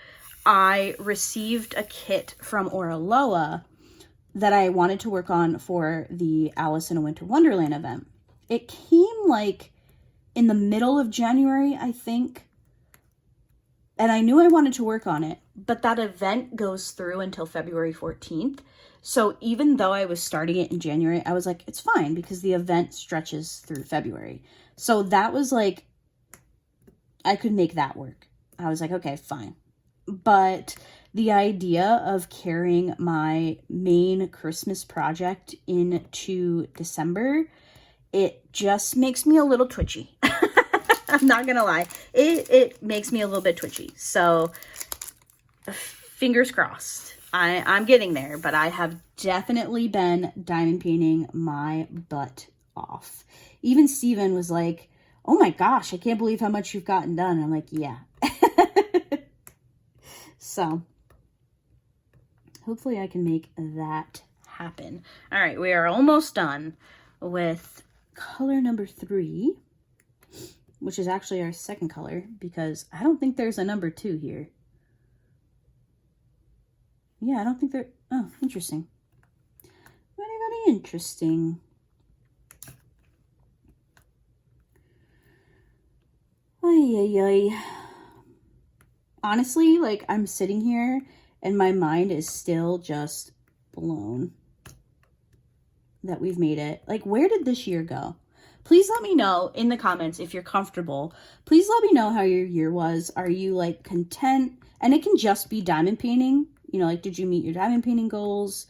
I received a kit from Oraloa that I wanted to work on for the Alice in a Winter Wonderland event. It came like in the middle of January, I think. And I knew I wanted to work on it, but that event goes through until February 14th. So even though I was starting it in January, I was like, it's fine because the event stretches through February. So that was like, I could make that work. I was like, okay, fine. But the idea of carrying my main Christmas project into December, it just makes me a little twitchy. I'm not gonna lie. It makes me a little bit twitchy. So fingers crossed. I'm getting there, but I have definitely been diamond painting my butt off. Even Steven was like, oh my gosh, I can't believe how much you've gotten done. And I'm like, yeah. So hopefully I can make that happen. All right, we are almost done with color number 3, which is actually our second color because I don't think there's a number 2 here. Yeah, I don't think there, oh, interesting. Very, very interesting. Ay, ay, ay. Honestly, like, I'm sitting here and my mind is still just blown that we've made it. Like, where did this year go? Please let me know in the comments if you're comfortable. Please let me know how your year was. Are you, like, content? And it can just be diamond painting. You know, like, did you meet your diamond painting goals?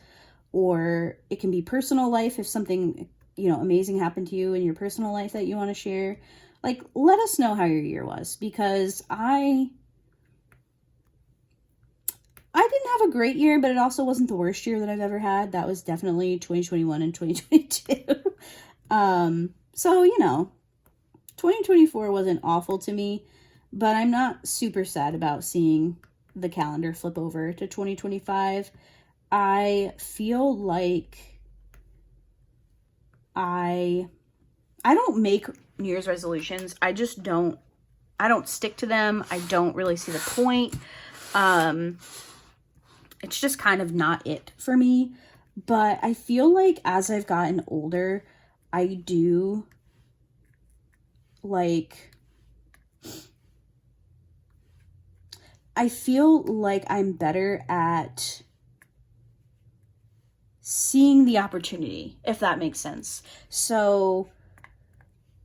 Or it can be personal life if something, you know, amazing happened to you in your personal life that you want to share. Like, let us know how your year was because I didn't have a great year, but it also wasn't the worst year that I've ever had. That was definitely 2021 and 2022. So, you know, 2024 wasn't awful to me, but I'm not super sad about seeing the calendar flip over to 2025. I feel like I don't make New Year's resolutions. I don't stick to them. I don't really see the point. It's just kind of not it for me. But I feel like as I've gotten older, I do like, I feel like I'm better at seeing the opportunity, if that makes sense. So,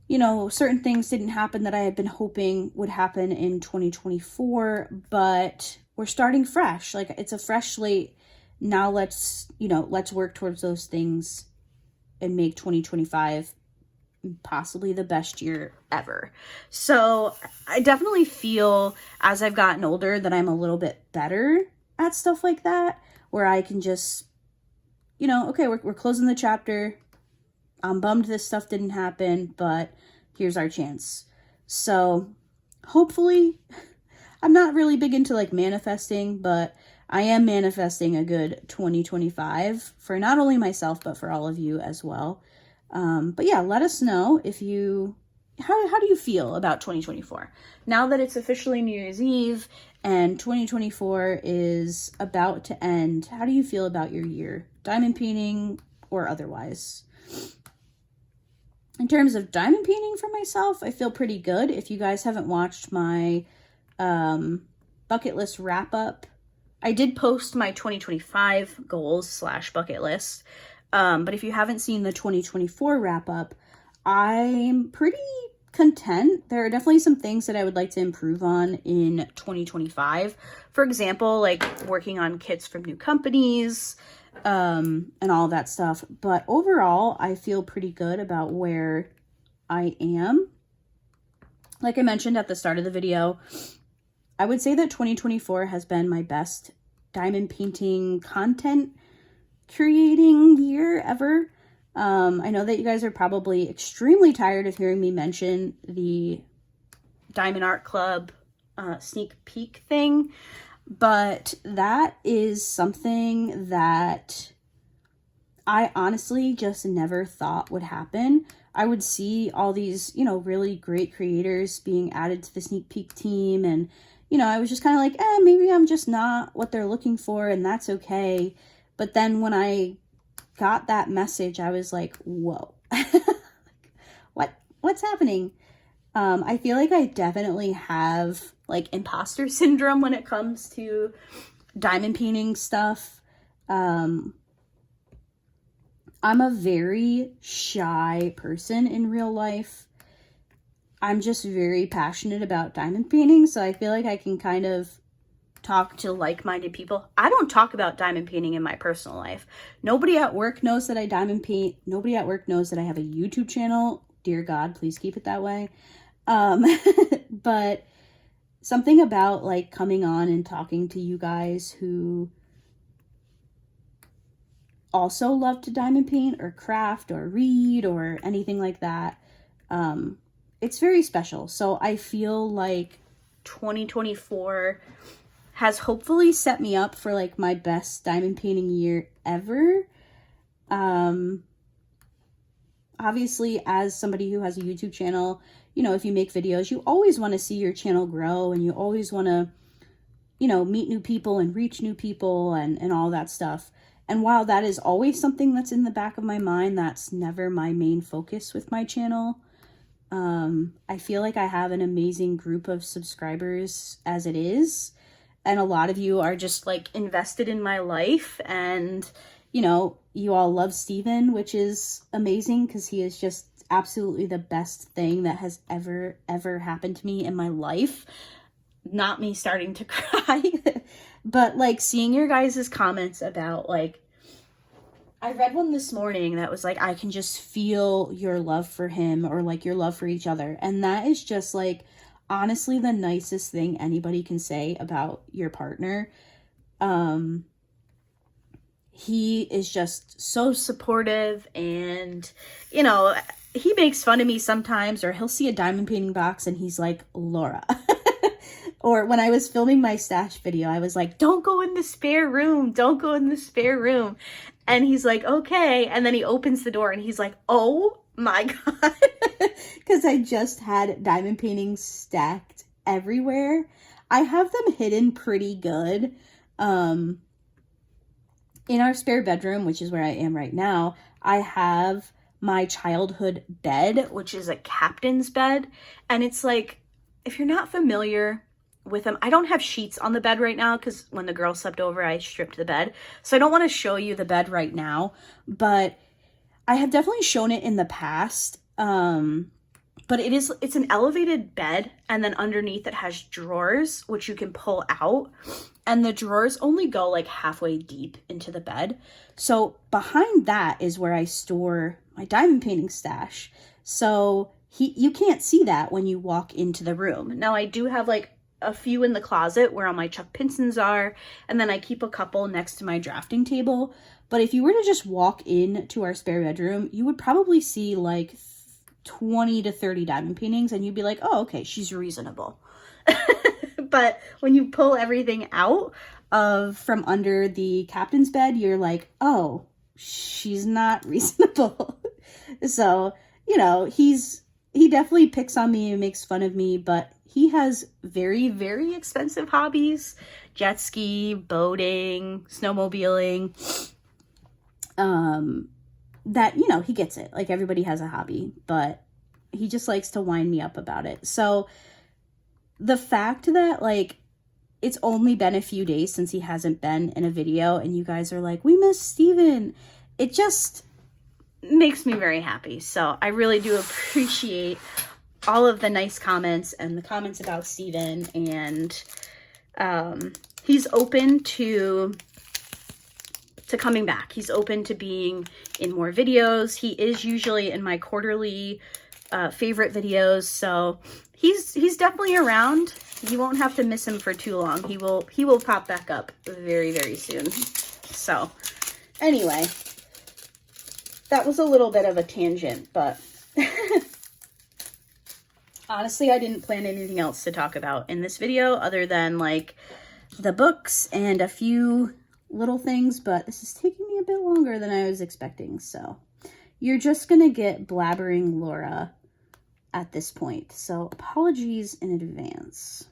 you know, certain things didn't happen that I had been hoping would happen in 2024, but we're starting fresh. Like, it's a fresh slate. Now let's work towards those things and make 2025 possibly the best year ever. So I definitely feel as I've gotten older that I'm a little bit better at stuff like that, where I can just, you know, okay, we're closing the chapter. I'm bummed this stuff didn't happen, but here's our chance. So hopefully, I'm not really big into like manifesting, but I am manifesting a good 2025 for not only myself, but for all of you as well. But yeah, let us know if how do you feel about 2024? Now that it's officially New Year's Eve and 2024 is about to end, how do you feel about your year? Diamond painting or otherwise? In terms of diamond painting for myself, I feel pretty good. If you guys haven't watched my bucket list wrap up, I did post my 2025 goals / bucket list. But if you haven't seen the 2024 wrap up, I'm pretty content. There are definitely some things that I would like to improve on in 2025. For example, like working on kits from new companies, and all of that stuff. But overall, I feel pretty good about where I am. Like I mentioned at the start of the video, I would say that 2024 has been my best diamond painting content creating year ever. I know that you guys are probably extremely tired of hearing me mention the diamondartclub sneak peek thing, but that is something that I honestly just never thought would happen. I would see all these, you know, really great creators being added to the sneak peek team, and, you know, I was just kind of like, maybe I'm just not what they're looking for, and that's okay. But then when I got that message, I was like, whoa, what's happening? I feel like I definitely have like imposter syndrome when it comes to diamond painting stuff. I'm a very shy person in real life. I'm just very passionate about diamond painting, so I feel like I can kind of talk to like-minded people. I don't talk about diamond painting in my personal life. Nobody at work knows that I diamond paint. Nobody at work knows that I have a YouTube channel. Dear God, please keep it that way. But something about like coming on and talking to you guys who also love to diamond paint or craft or read or anything like that, it's very special. So I feel like 2024 has hopefully set me up for like my best diamond painting year ever. Obviously, as somebody who has a YouTube channel, you know, if you make videos, you always want to see your channel grow, and you always want to, you know, meet new people and reach new people and all that stuff. And while that is always something that's in the back of my mind, that's never my main focus with my channel. I feel like I have an amazing group of subscribers as it is. And a lot of you are just like invested in my life, and, you know, you all love Steven, which is amazing because he is just absolutely the best thing that has ever happened to me in my life. Not me starting to cry, but like seeing your guys' comments about like, I read one this morning that was like, I can just feel your love for him, or like your love for each other. And that is just like, honestly, the nicest thing anybody can say about your partner. He is just so supportive, and, you know, he makes fun of me sometimes, or he'll see a diamond painting box and he's like, Laura. Or when I was filming my stash video, I was like, don't go in the spare room. Don't go in the spare room. And he's like, okay. And then he opens the door and he's like, oh my God. Because I just had diamond paintings stacked everywhere. I have them hidden pretty good. In our spare bedroom, which is where I am right now, I have my childhood bed, which is a captain's bed. And it's like, if you're not familiar with them, I don't have sheets on the bed right now because when the girls slept over, I stripped the bed. So I don't want to show you the bed right now, but I have definitely shown it in the past. But it's an elevated bed, and then underneath it has drawers, which you can pull out, and the drawers only go like halfway deep into the bed. So behind that is where I store my diamond painting stash. So you can't see that when you walk into the room. Now I do have like a few in the closet where all my Chuck Pinsons are, and then I keep a couple next to my drafting table. But if you were to just walk into our spare bedroom, you would probably see like 20 to 30 diamond paintings, and you'd be like, oh, okay, she's reasonable. But when you pull everything out from under the captain's bed, you're like, oh, she's not reasonable. So, you know, he definitely picks on me and makes fun of me, but he has very, very expensive hobbies: jet ski, boating, snowmobiling. That, you know, he gets it. Like, everybody has a hobby, but he just likes to wind me up about it. So the fact that, like, it's only been a few days since he hasn't been in a video, and you guys are like, we miss Steven, it just makes me very happy. So I really do appreciate all of the nice comments and the comments about Steven, and he's open to coming back. He's open to being in more videos. He is usually in my quarterly favorite videos, so he's definitely around. You won't have to miss him for too long. He will pop back up very, very soon. So anyway, that was a little bit of a tangent, but honestly, I didn't plan anything else to talk about in this video other than like the books and a few little things, but this is taking me a bit longer than I was expecting, so you're just gonna get blabbering Laura at this point, so apologies in advance.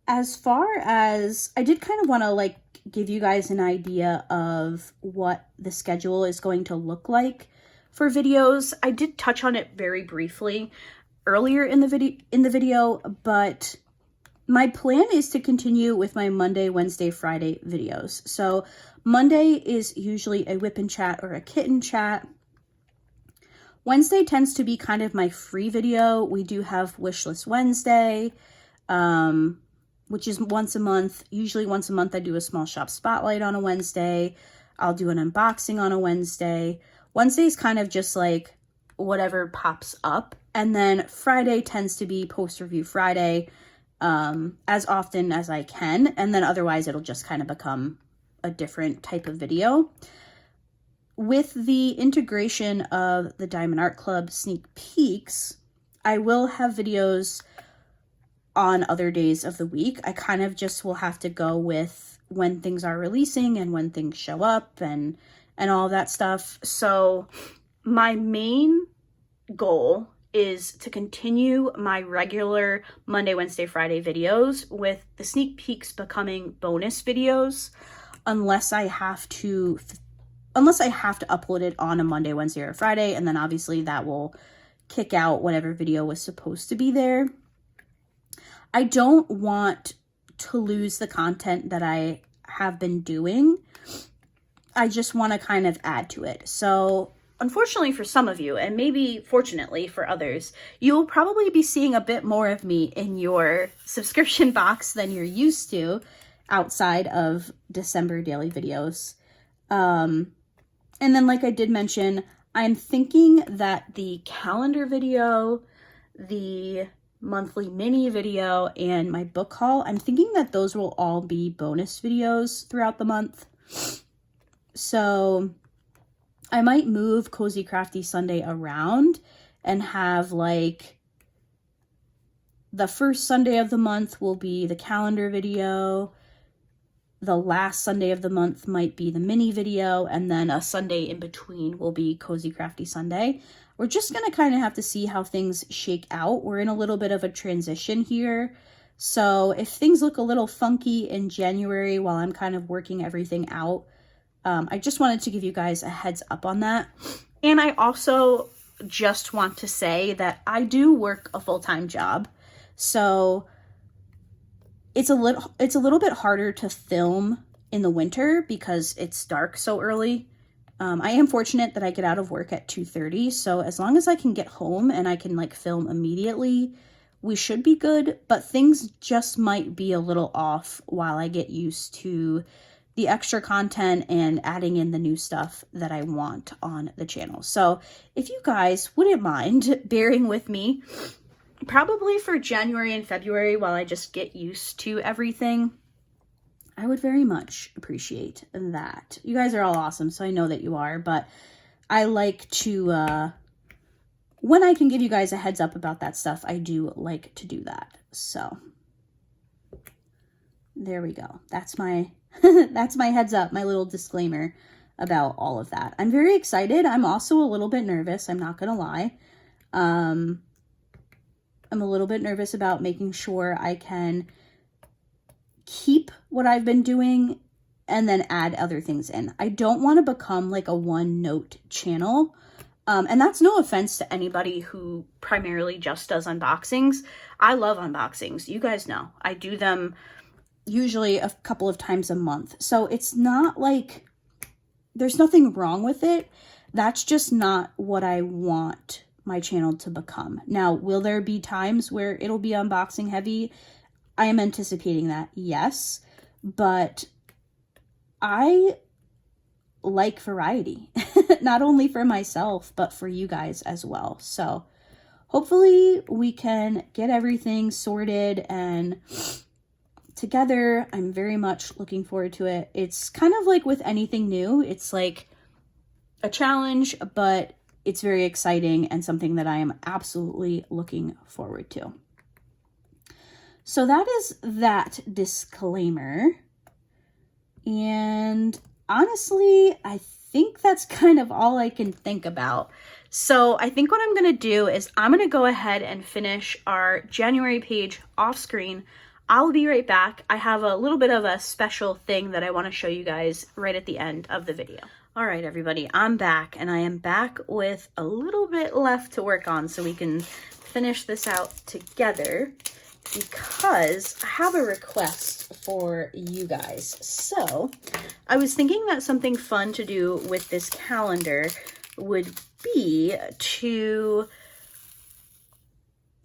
As far as, I did kind of want to like give you guys an idea of what the schedule is going to look like for videos. I did touch on it very briefly earlier in the video, but my plan is to continue with my Monday, Wednesday, Friday videos. So Monday is usually a whip and chat or a kitten chat. Wednesday tends to be kind of my free video. We do have Wishlist Wednesday, which is once a month. Usually once a month I do a small shop spotlight on a Wednesday. I'll do an unboxing on a Wednesday. Wednesday is kind of just like whatever pops up. And then Friday tends to be post review Friday, as often as I can. And then otherwise it'll just kind of become a different type of video. With the integration of the Diamond Art Club sneak peeks, I will have videos on other days of the week. I kind of just will have to go with when things are releasing and when things show up and all that stuff. So my main goal is to continue my regular Monday, Wednesday, Friday videos with the sneak peeks becoming bonus videos unless I have to upload it on a Monday, Wednesday, or Friday, and then obviously that will kick out whatever video was supposed to be there. I don't want to lose the content that I have been doing. I just want to kind of add to it. So unfortunately for some of you, and maybe fortunately for others, you'll probably be seeing a bit more of me in your subscription box than you're used to outside of December daily videos. And then, like I did mention, I'm thinking that the calendar video, the monthly mini video, and my book haul, I'm thinking that those will all be bonus videos throughout the month. So I might move Cozy Crafty Sunday around and have like the first Sunday of the month will be the calendar video. The last Sunday of the month might be the mini video, and then a Sunday in between will be Cozy Crafty Sunday. We're just going to kind of have to see how things shake out. We're in a little bit of a transition here. So if things look a little funky in January while I'm kind of working everything out, I just wanted to give you guys a heads up on that. And I also just want to say that I do work a full-time job. So it's a little bit harder to film in the winter because it's dark so early. I am fortunate that I get out of work at 2:30, so as long as I can get home and I can like film immediately, we should be good, but things just might be a little off while I get used to the extra content and adding in the new stuff that I want on the channel. So if you guys wouldn't mind bearing with me, probably for January and February while I just get used to everything, I would very much appreciate that. You guys are all awesome, so I know that you are, but I like to, when I can give you guys a heads up about that stuff, I do like to do that. So there we go. That's my, that's my heads up, my little disclaimer about all of that. I'm very excited. I'm also a little bit nervous. I'm not going to lie. I'm a little bit nervous about making sure I can keep what I've been doing and then add other things in. I don't want to become like a one-note channel. And that's no offense to anybody who primarily just does unboxings. I love unboxings. You guys know. I do them usually a couple of times a month. So it's not like there's nothing wrong with it. That's just not what I want my channel to become. Now, will there be times where it'll be unboxing heavy? I am anticipating that, yes, but I like variety, not only for myself, but for you guys as well. So hopefully we can get everything sorted and together. I'm very much looking forward to it. It's kind of like with anything new, it's like a challenge, but it's very exciting and something that I am absolutely looking forward to. So that is that disclaimer. And honestly, I think that's kind of all I can think about. So I think what I'm going to do is I'm going to go ahead and finish our January page off screen. I'll be right back. I have a little bit of a special thing that I want to show you guys right at the end of the video. All right, everybody, I'm back, and I am back with a little bit left to work on so we can finish this out together. because I have a request for you guys. So I was thinking that something fun to do with this calendar would be to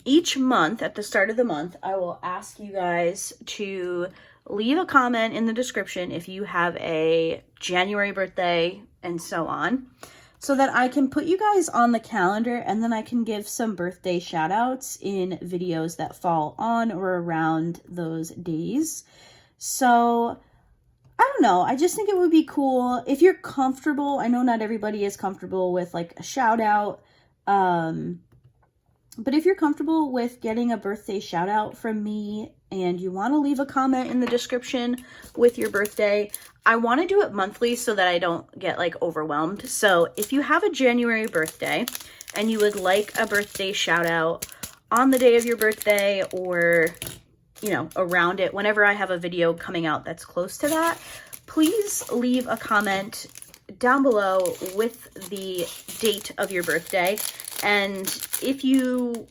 each month, at the start of the month, I will ask you guys to leave a comment in the description if you have a January birthday and so on, so that I can put you guys on the calendar, and then I can give some birthday shout outs in videos that fall on or around those days. So I don't know, I just think it would be cool if you're comfortable. I know not everybody is comfortable with like a shout out, but if you're comfortable with getting a birthday shout out from me and you want to leave a comment in the description with your birthday, I want to do it monthly so that I don't get like overwhelmed. So if you have a January birthday and you would like a birthday shout out on the day of your birthday, or, you know, around it, whenever I have a video coming out that's close to that, please leave a comment down below with the date of your birthday. And if you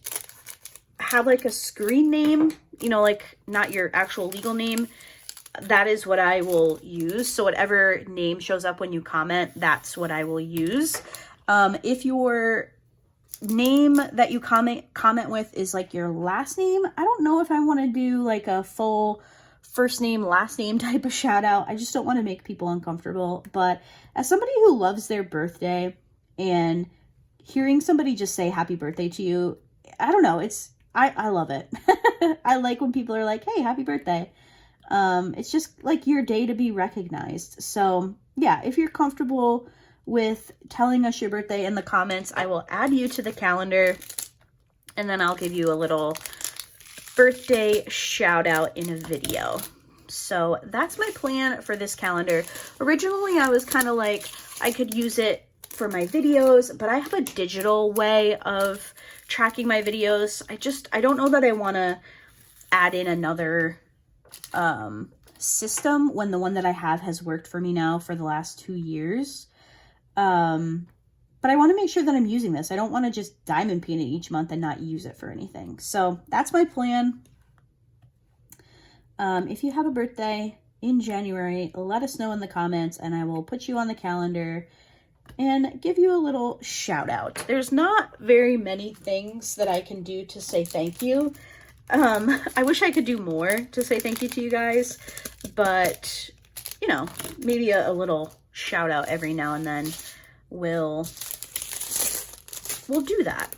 have like a screen name, you know, like not your actual legal name, that is what I will use. So whatever name shows up when you comment, that's what I will use. If your name that you comment with is like your last name, I don't know if I want to do like a full first name, last name type of shout out. I just don't want to make people uncomfortable. But as somebody who loves their birthday, and hearing somebody just say happy birthday to you, I don't know, I love it. I like when people are like, hey, happy birthday. It's just like your day to be recognized. So yeah, if you're comfortable with telling us your birthday in the comments, I will add you to the calendar, and then I'll give you a little birthday shout out in a video. So that's my plan for this calendar. Originally, I was kind of like, I could use it for my videos, but I have a digital way of tracking my videos. I don't know that I want to add in another system when the one that I have has worked for me now for the last 2 years. But I want to make sure that I'm using this. I don't want to just diamond paint it each month and not use it for anything. So that's my plan. If you have a birthday in January, let us know in the comments, and I will put you on the calendar and give you a little shout out. There's not very many things that I can do to say thank you. I wish I could do more to say thank you to you guys, but you know, maybe a little shout out every now and then will do that.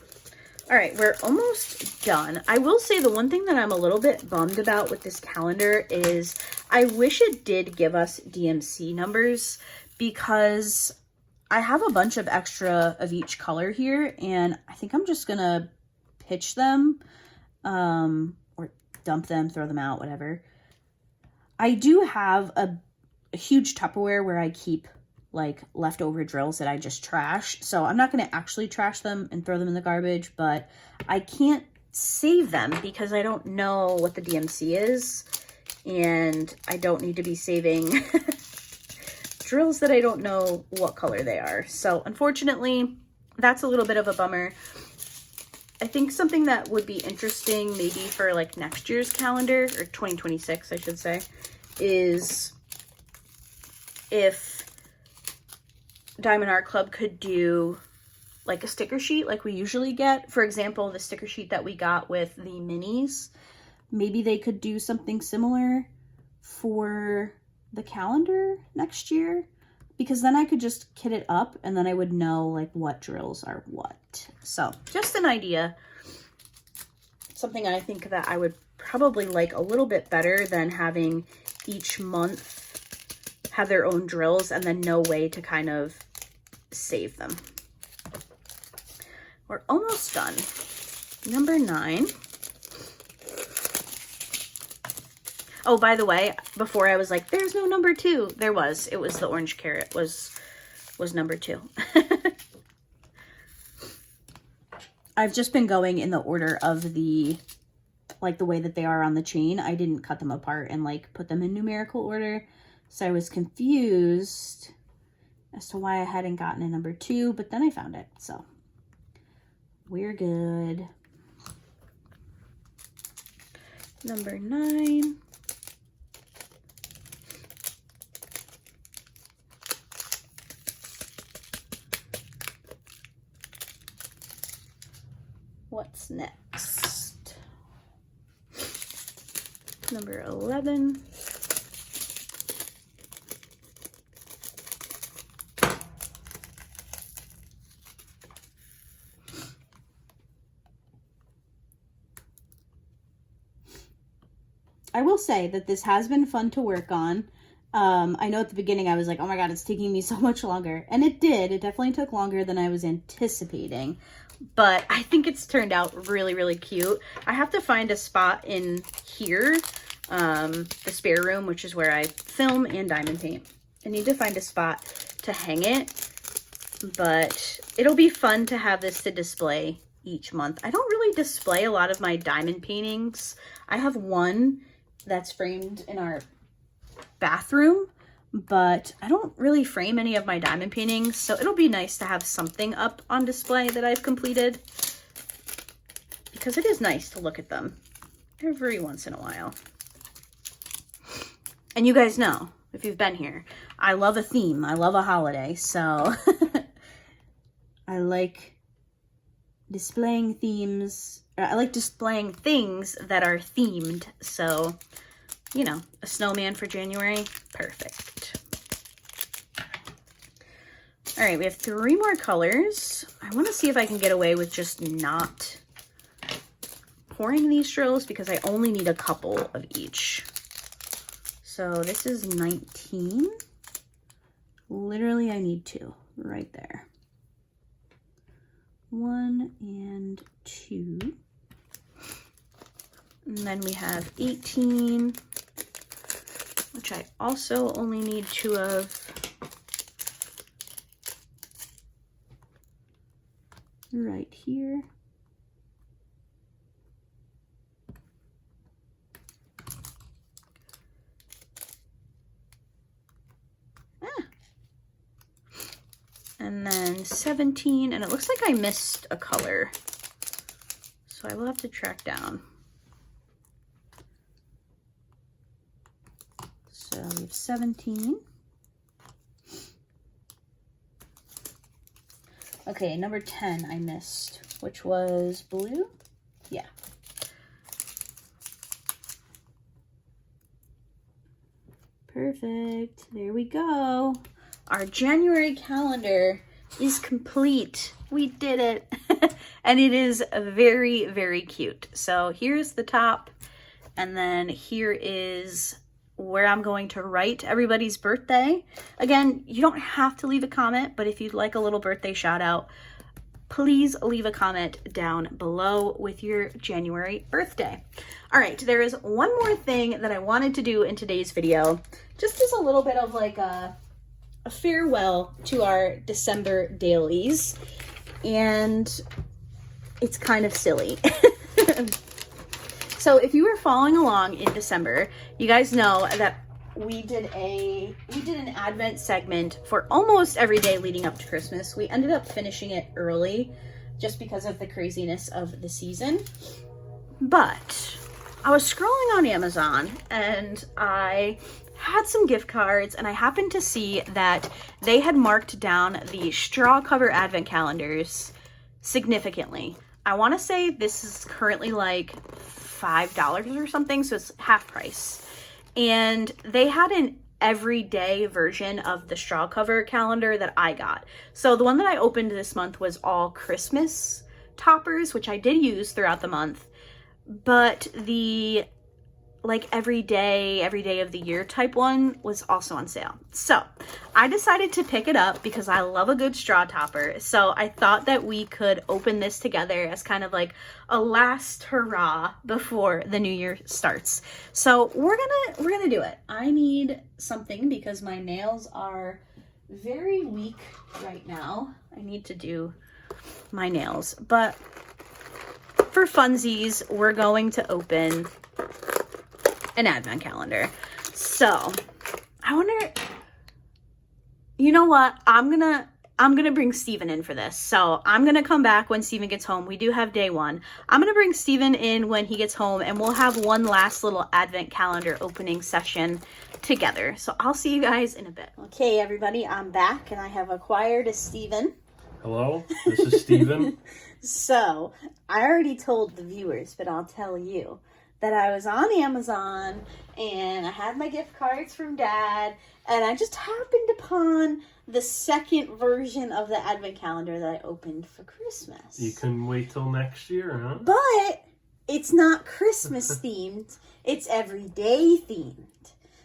All right, we're almost done. I will say the one thing that I'm a little bit bummed about with this calendar is I wish it did give us DMC numbers, because I have a bunch of extra of each color here, and I think I'm just gonna pitch them, or dump them, throw them out, whatever. I do have a huge Tupperware where I keep like leftover drills that I just trash. So I'm not going to actually trash them and throw them in the garbage, but I can't save them because I don't know what the DMC is, and I don't need to be saving drills that I don't know what color they are. So unfortunately, that's a little bit of a bummer. I think something that would be interesting maybe for like next year's calendar, or 2026, I should say, is if Diamond Art Club could do like a sticker sheet like we usually get. For example, the sticker sheet that we got with the minis, maybe they could do something similar for the calendar next year, because then I could just kit it up and then I would know like what drills are what. So just an idea, something I think that I would probably like a little bit better than having each month have their own drills and then no way to kind of save them. We're almost done. Number 9. Oh, by the way, before I was like, there's no number 2. There was. It was the orange carrot was number 2. I've just been going in the order of the, like the way that they are on the chain. I didn't cut them apart and like put them in numerical order. So I was confused as to why I hadn't gotten a number 2, but then I found it. So we're good. Number 9. What's next? Number 11. I will say that this has been fun to work on. I know at the beginning I was like, oh my god, it's taking me so much longer. And it did. It definitely took longer than I was anticipating. But I think it's turned out really, really cute. I have to find a spot in here, the spare room, which is where I film and diamond paint. I need to find a spot to hang it, but it'll be fun to have this to display each month. I don't really display a lot of my diamond paintings. I have one that's framed in our bathroom, but I don't really frame any of my diamond paintings, so it'll be nice to have something up on display that I've completed, because it is nice to look at them every once in a while. And you guys know, if you've been here, I love a theme. I love a holiday, so I like displaying themes. I like displaying things that are themed, so you know, a snowman for January, perfect. All right, we have 3 more colors. I want to see if I can get away with just not pouring these drills because I only need a couple of each. So this is 19. Literally, I need 2 right there. 1 and 2. And then we have 18, which I also only need 2 of. Right here. And then 17, and it looks like I missed a color, so I will have to track down. So we have 17. Okay, number 10 I missed, which was blue. Yeah. Perfect. There we go. Our January calendar is complete. We did it. And it is very, very cute. So here's the top, and then here is where I'm going to write everybody's birthday. Again, you don't have to leave a comment, but if you'd like a little birthday shout out, please leave a comment down below with your January birthday. All right, there is one more thing that I wanted to do in today's video, just as a little bit of like a farewell to our December dailies, and it's kind of silly. So if you were following along in December, you guys know that we did an Advent segment for almost every day leading up to Christmas. We ended up finishing it early just because of the craziness of the season. But I was scrolling on Amazon and I had some gift cards, and I happened to see that they had marked down the straw cover Advent calendars significantly. I want to say this is currently like $5 or something, so it's half price. And they had an everyday version of the straw cover calendar that I got. So the one that I opened this month was all Christmas toppers, which I did use throughout the month, but the like every day of the year type one was also on sale. So I decided to pick it up because I love a good straw topper. So I thought that we could open this together as kind of like a last hurrah before the new year starts. So we're gonna do it. I need something because my nails are very weak right now. I need to do my nails, but for funsies, we're going to open an Advent calendar. So I wonder, you know what? I'm gonna I'm going to bring Steven in for this. So I'm going to come back when Steven gets home. We do have day one. I'm going to bring Steven in when he gets home, and we'll have one last little advent calendar opening session together. So I'll see you guys in a bit. Okay, everybody, I'm back, and I have acquired a Steven. Hello, this is Steven. So I already told the viewers, but I'll tell you that I was on Amazon, and I had my gift cards from Dad, and I just happened upon the second version of the advent calendar that I opened for Christmas. You can wait till next year, huh? But it's not Christmas themed. It's everyday themed.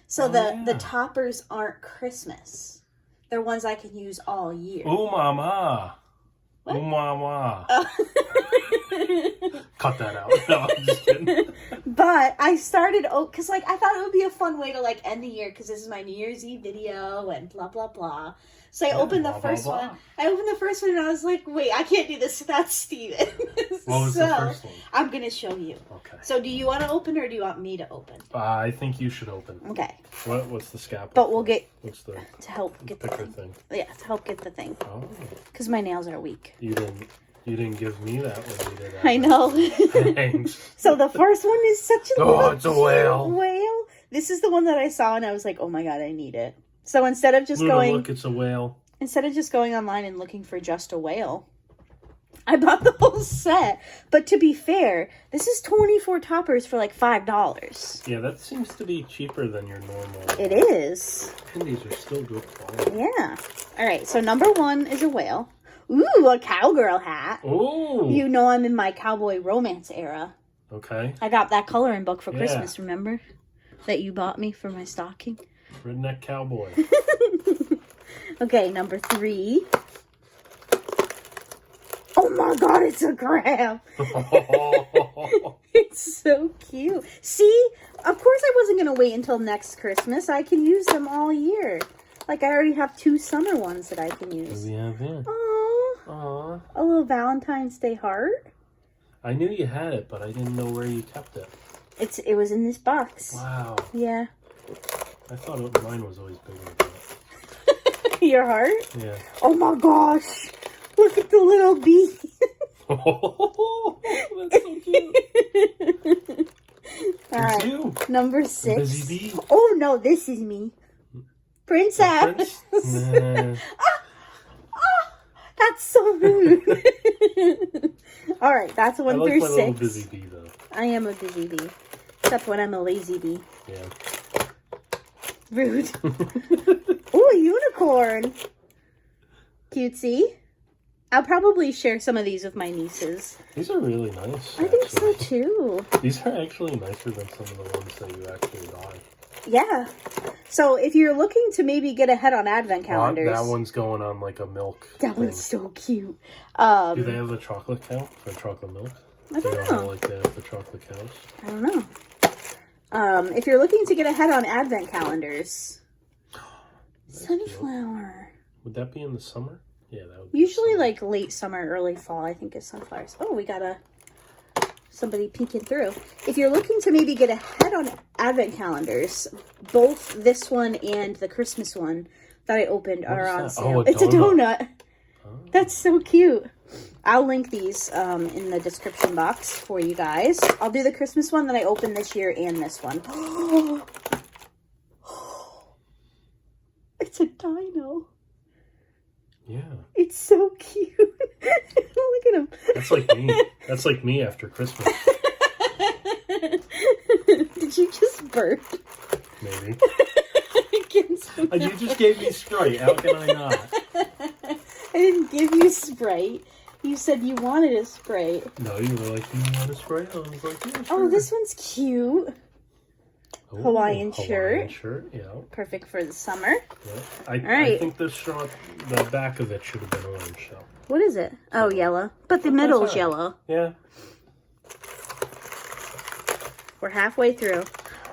So the toppers aren't Christmas. They're ones I can use all year. Oh, mama. What? Oh, mama. Oh. Cut that out. No, I'm just kidding. But I started, because like I thought it would be a fun way to like end the year, because this is my New Year's Eve video and blah blah blah. So I opened the first one. I opened the first one and I was like, wait, I can't do this without Steven. What was the first one? I'm gonna show you. Okay. So do you want to open or do you want me to open? I think you should open. Okay. What's the scalpel? But we'll get What's the to help get the thing. Yeah, to help get the thing. Oh. Because my nails are weak. You didn't give me that when you did that. I know. Thanks. So the first one is such a Oh, it's a whale. Whale. This is the one that I saw and I was like, oh my god, I need it. So instead of just look, it's a whale. Instead of just going online and looking for just a whale, I bought the whole set. But to be fair, this is 24 toppers for like $5. Yeah, that seems to be cheaper than your normal. It is. And these are still good quality. Yeah. All right, so number one is a whale. Ooh, a cowgirl hat. Ooh. You know I'm in my cowboy romance era. Okay. I got that coloring book for Christmas, remember? That you bought me for my stocking. Redneck cowboy. Okay, number 3. Oh my god, it's a crab. It's so cute. See, of course I wasn't going to wait until next Christmas. I can use them all year. Like, I already have 2 summer ones that I can use. Yeah. Aww. A little Valentine's Day heart. I knew you had it, but I didn't know where you kept it. It was in this box. Wow. Yeah. I thought mine was always bigger than that. Your heart? Yeah. Oh my gosh. Look at the little bee. Oh, that's so cute. All right. You. Number 6. Busy bee. Oh no, this is me. Princess. Nah. That's so rude. All right, that's 1 I like through my 6. little busy bee though. I am a busy bee, except when I'm a lazy bee. Yeah. Rude. Ooh, a unicorn. Cutesy. I'll probably share some of these with my nieces. These are really nice. I think so too. These are actually nicer than some of the ones that you actually buy. Yeah. So if you're looking to maybe get ahead on advent calendars. That one's going on like a milk That thing. one's so cute. Do they have a chocolate cow for chocolate milk? I don't know. Like they have the chocolate cows? I don't know. If you're looking to get ahead on advent calendars. Sunflower. Cute. Would that be in the summer? Yeah, that would be Usually like late summer, early fall, I think is sunflowers. Oh, we got somebody peeking through. If you're looking to maybe get ahead on advent calendars, both this one and the Christmas one that I opened are on sale. Oh, it's a donut. Oh. That's so cute. I'll link these in the description box for you guys. I'll do the Christmas one that I opened this year and this one. It's a dino. Yeah. It's so cute. Look at him. That's like me. That's like me after Christmas. Did you just burp? Maybe. You just gave me Sprite. How can I not? I didn't give you Sprite. You said you wanted a Sprite. No, you were like, do you want a Sprite? I was like, yeah, sure. Oh, this one's cute. Ooh, Hawaiian shirt. Yeah. Perfect for the summer. Yeah. I think the back of it should have been orange, though. What is it? Oh, yellow. But the middle's yellow. Yeah. We're halfway through.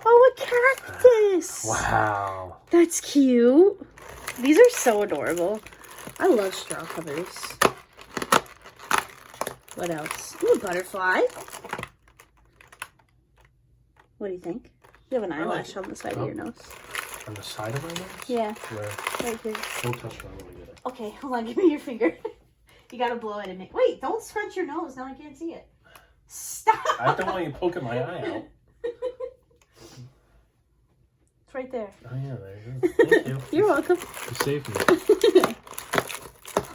Oh, a cactus! Wow. That's cute. These are so adorable. I love straw covers. What else? Ooh, a butterfly. What do you think? You have an eyelash on the side of your nose. On the side of my nose? Yeah. Where? Right here. Don't touch my little bit. Okay, hold on. Give me your finger. You gotta blow it and make... Wait, don't scrunch your nose. Now I can't see it. Stop! I don't want you poking my eye out. It's right there. Oh, yeah, there you go. Thank you. You're welcome. You saved me.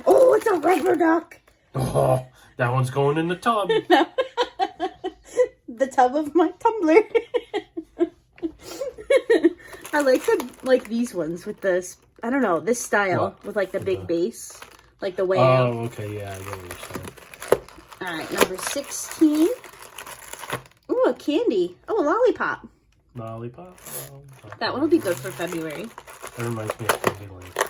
Oh, it's a rubber duck. Oh, that one's going in the tub. The tub of my tumbler. I like these ones with this, I don't know, this style what? with like the big base, like the whale. Oh, okay, yeah, I get what you're saying. All right, number 16. Ooh, a candy. Oh, a lollipop. Lollipop? Oh, That one will be good for February. that reminds me of Candyland.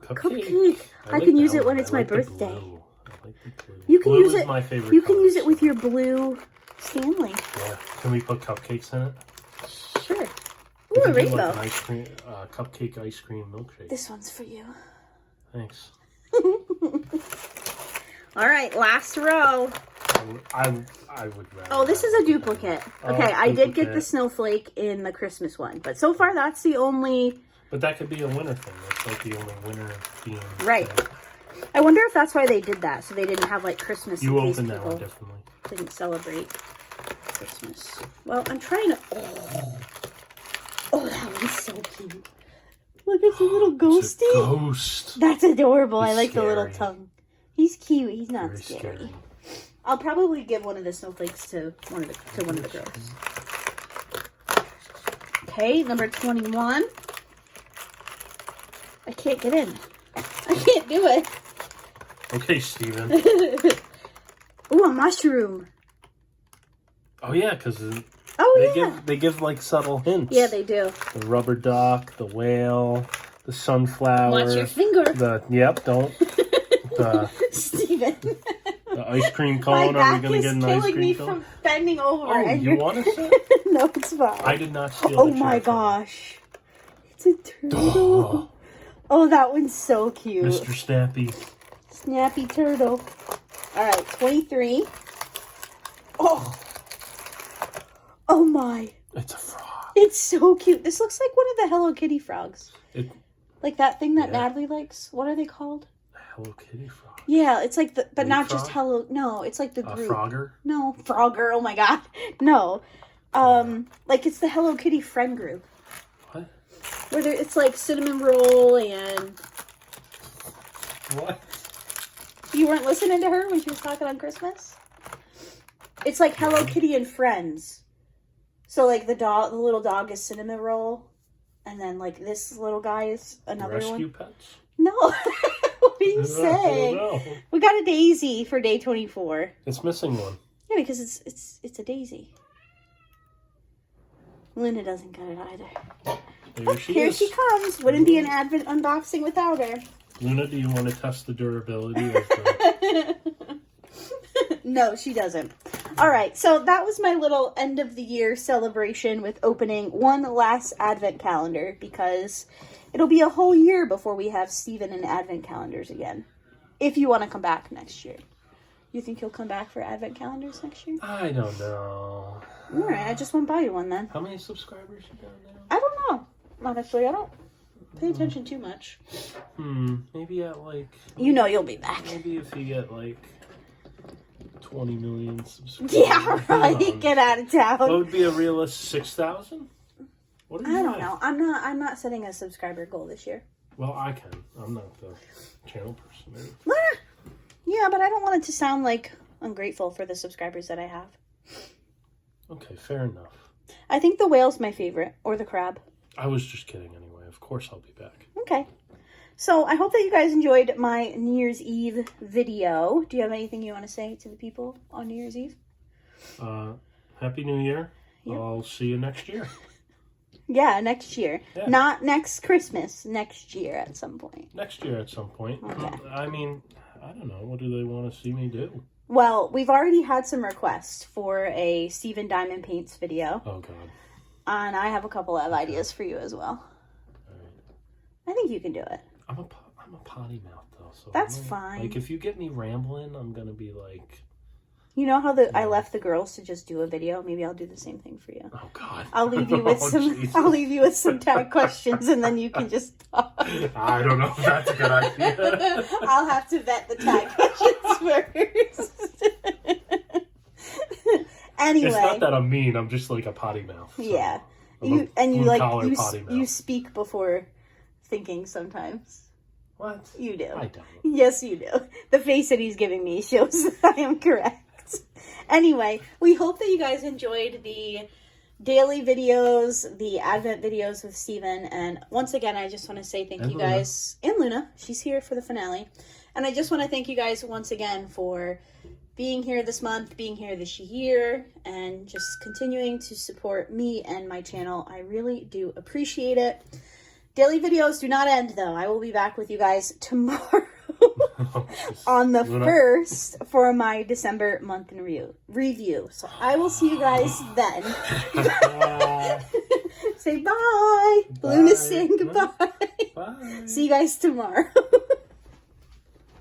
Cupcake. I like can that use it one. when it's I my like the birthday. blue. I like the blue. You can Blue use is it. my favorite You can use color, it with your blue Stanley. Yeah. Can we put cupcakes in it? Sure. We Ooh, a could do, rainbow. like an ice cream, cupcake ice cream milkshake. This one's for you. Thanks. All right, last row. I would rather. Oh, this is a duplicate. Okay, I did get the duplicate. snowflake in the Christmas one, but so far that's the only... But that could be a winter thing. That's like the only winter theme. Right. thing. I wonder if that's why they did that, so they didn't have like Christmas. You in case opened that people one differently. didn't celebrate Christmas. Well, I'm trying to... Oh, that one's so cute. Look, it's a little It's a ghosty. ghost. That's adorable. I He's like the little scary. tongue. He's cute. He's not Very scary. scary. I'll probably give one of the snowflakes to one of the girls. Okay, number 21. I can't get in. I can't do it. Okay, Steven. Ooh, a mushroom. Oh yeah, because Oh, they give like subtle hints. Yeah, they do. The rubber duck, the whale, the sunflower. Watch your finger. Don't. The Steven. the ice cream My cone. Are we back gonna is get an ice killing cream me cone? from bending over. Oh, and you you're- want to sit? No, it's fine. I did not steal. Oh the my chair from you. gosh. It's a turtle. Oh, that one's so cute. Mr. Snappy. Snappy turtle. All right, 23. Oh. Oh my. It's a frog. It's so cute. This looks like one of the Hello Kitty frogs. It, Like that thing that Yeah. Natalie likes. What are they called? Hello Kitty frog. Yeah, it's like the, but Leaf not just frog? Hello. No, it's like the group. Frogger. No, Frogger. Oh my god. No. Like it's the Hello Kitty friend group. What? Where there, it's like cinnamon roll and... What? You weren't listening to her when she was talking on Christmas? It's like Hello Kitty and Friends. So like the little dog is cinnamon roll, and then like this little guy is another Rescue one. pets? No, what are you I saying? don't know. We got a daisy for day 24. It's missing one. Yeah, because it's a daisy. Luna doesn't get it either. There she Here is. she comes. Wouldn't be an Advent unboxing without her. Luna, do you want to test the durability of the... No, she doesn't. All right, so that was my little end of the year celebration with opening one last Advent calendar because it'll be a whole year before we have Steven and Advent calendars again. If you want to come back next year. You think you'll come back for Advent calendars next year? I don't know. All right, I just won't buy you one then. How many subscribers you got now? I don't know. Honestly, I don't pay attention too much. Maybe at like... You know you'll be back. Maybe if you get like 20 million subscribers. Yeah, right. Get out of town. What would be a realistic 6,000? What do you I don't have? know. I'm not setting a subscriber goal this year. Well, I can. I'm not the channel person. Yeah, but I don't want it to sound like ungrateful for the subscribers that I have. Okay, fair enough. I think the whale's my favorite, or the crab. I was just kidding anyway. Of course I'll be back. Okay. So I hope that you guys enjoyed my New Year's Eve video. Do you have anything you want to say to the people on New Year's Eve? Happy New Year. Yep. I'll see you next year. Yeah, next year. Yeah. Not next Christmas. Next year at some point. Next year at some point. Okay. I mean, I don't know. What do they want to see me do? Well, we've already had some requests for a Steven Diamond Paints video. Oh, God. And I have a couple of ideas for you as well. All right. I think you can do it. I'm a potty mouth, though. So That's I'm fine. Like, if you get me rambling, I'm going to be like... You know how I left the girls to just do a video? Maybe I'll do the same thing for you. Oh God. I'll leave you with I'll leave you with some tag questions, and then you can just talk. I don't know if that's a good idea. I'll have to vet the tag questions first. Anyway. It's not that I'm mean. I'm just like a potty mouth. So Yeah. You speak before thinking sometimes. What? You do. I don't. Yes, you do. The face that he's giving me shows that I am correct. Anyway, we hope that you guys enjoyed the daily videos, the Advent videos with Steven. And once again, I just want to say thank you guys. And Luna. She's here for the finale. And I just want to thank you guys once again for being here this month, being here this year, and just continuing to support me and my channel. I really do appreciate it. Daily videos do not end, though. I will be back with you guys tomorrow on the 1st for my December month in review. So I will see you guys then. Say bye. Luna saying goodbye. Bye. See you guys tomorrow.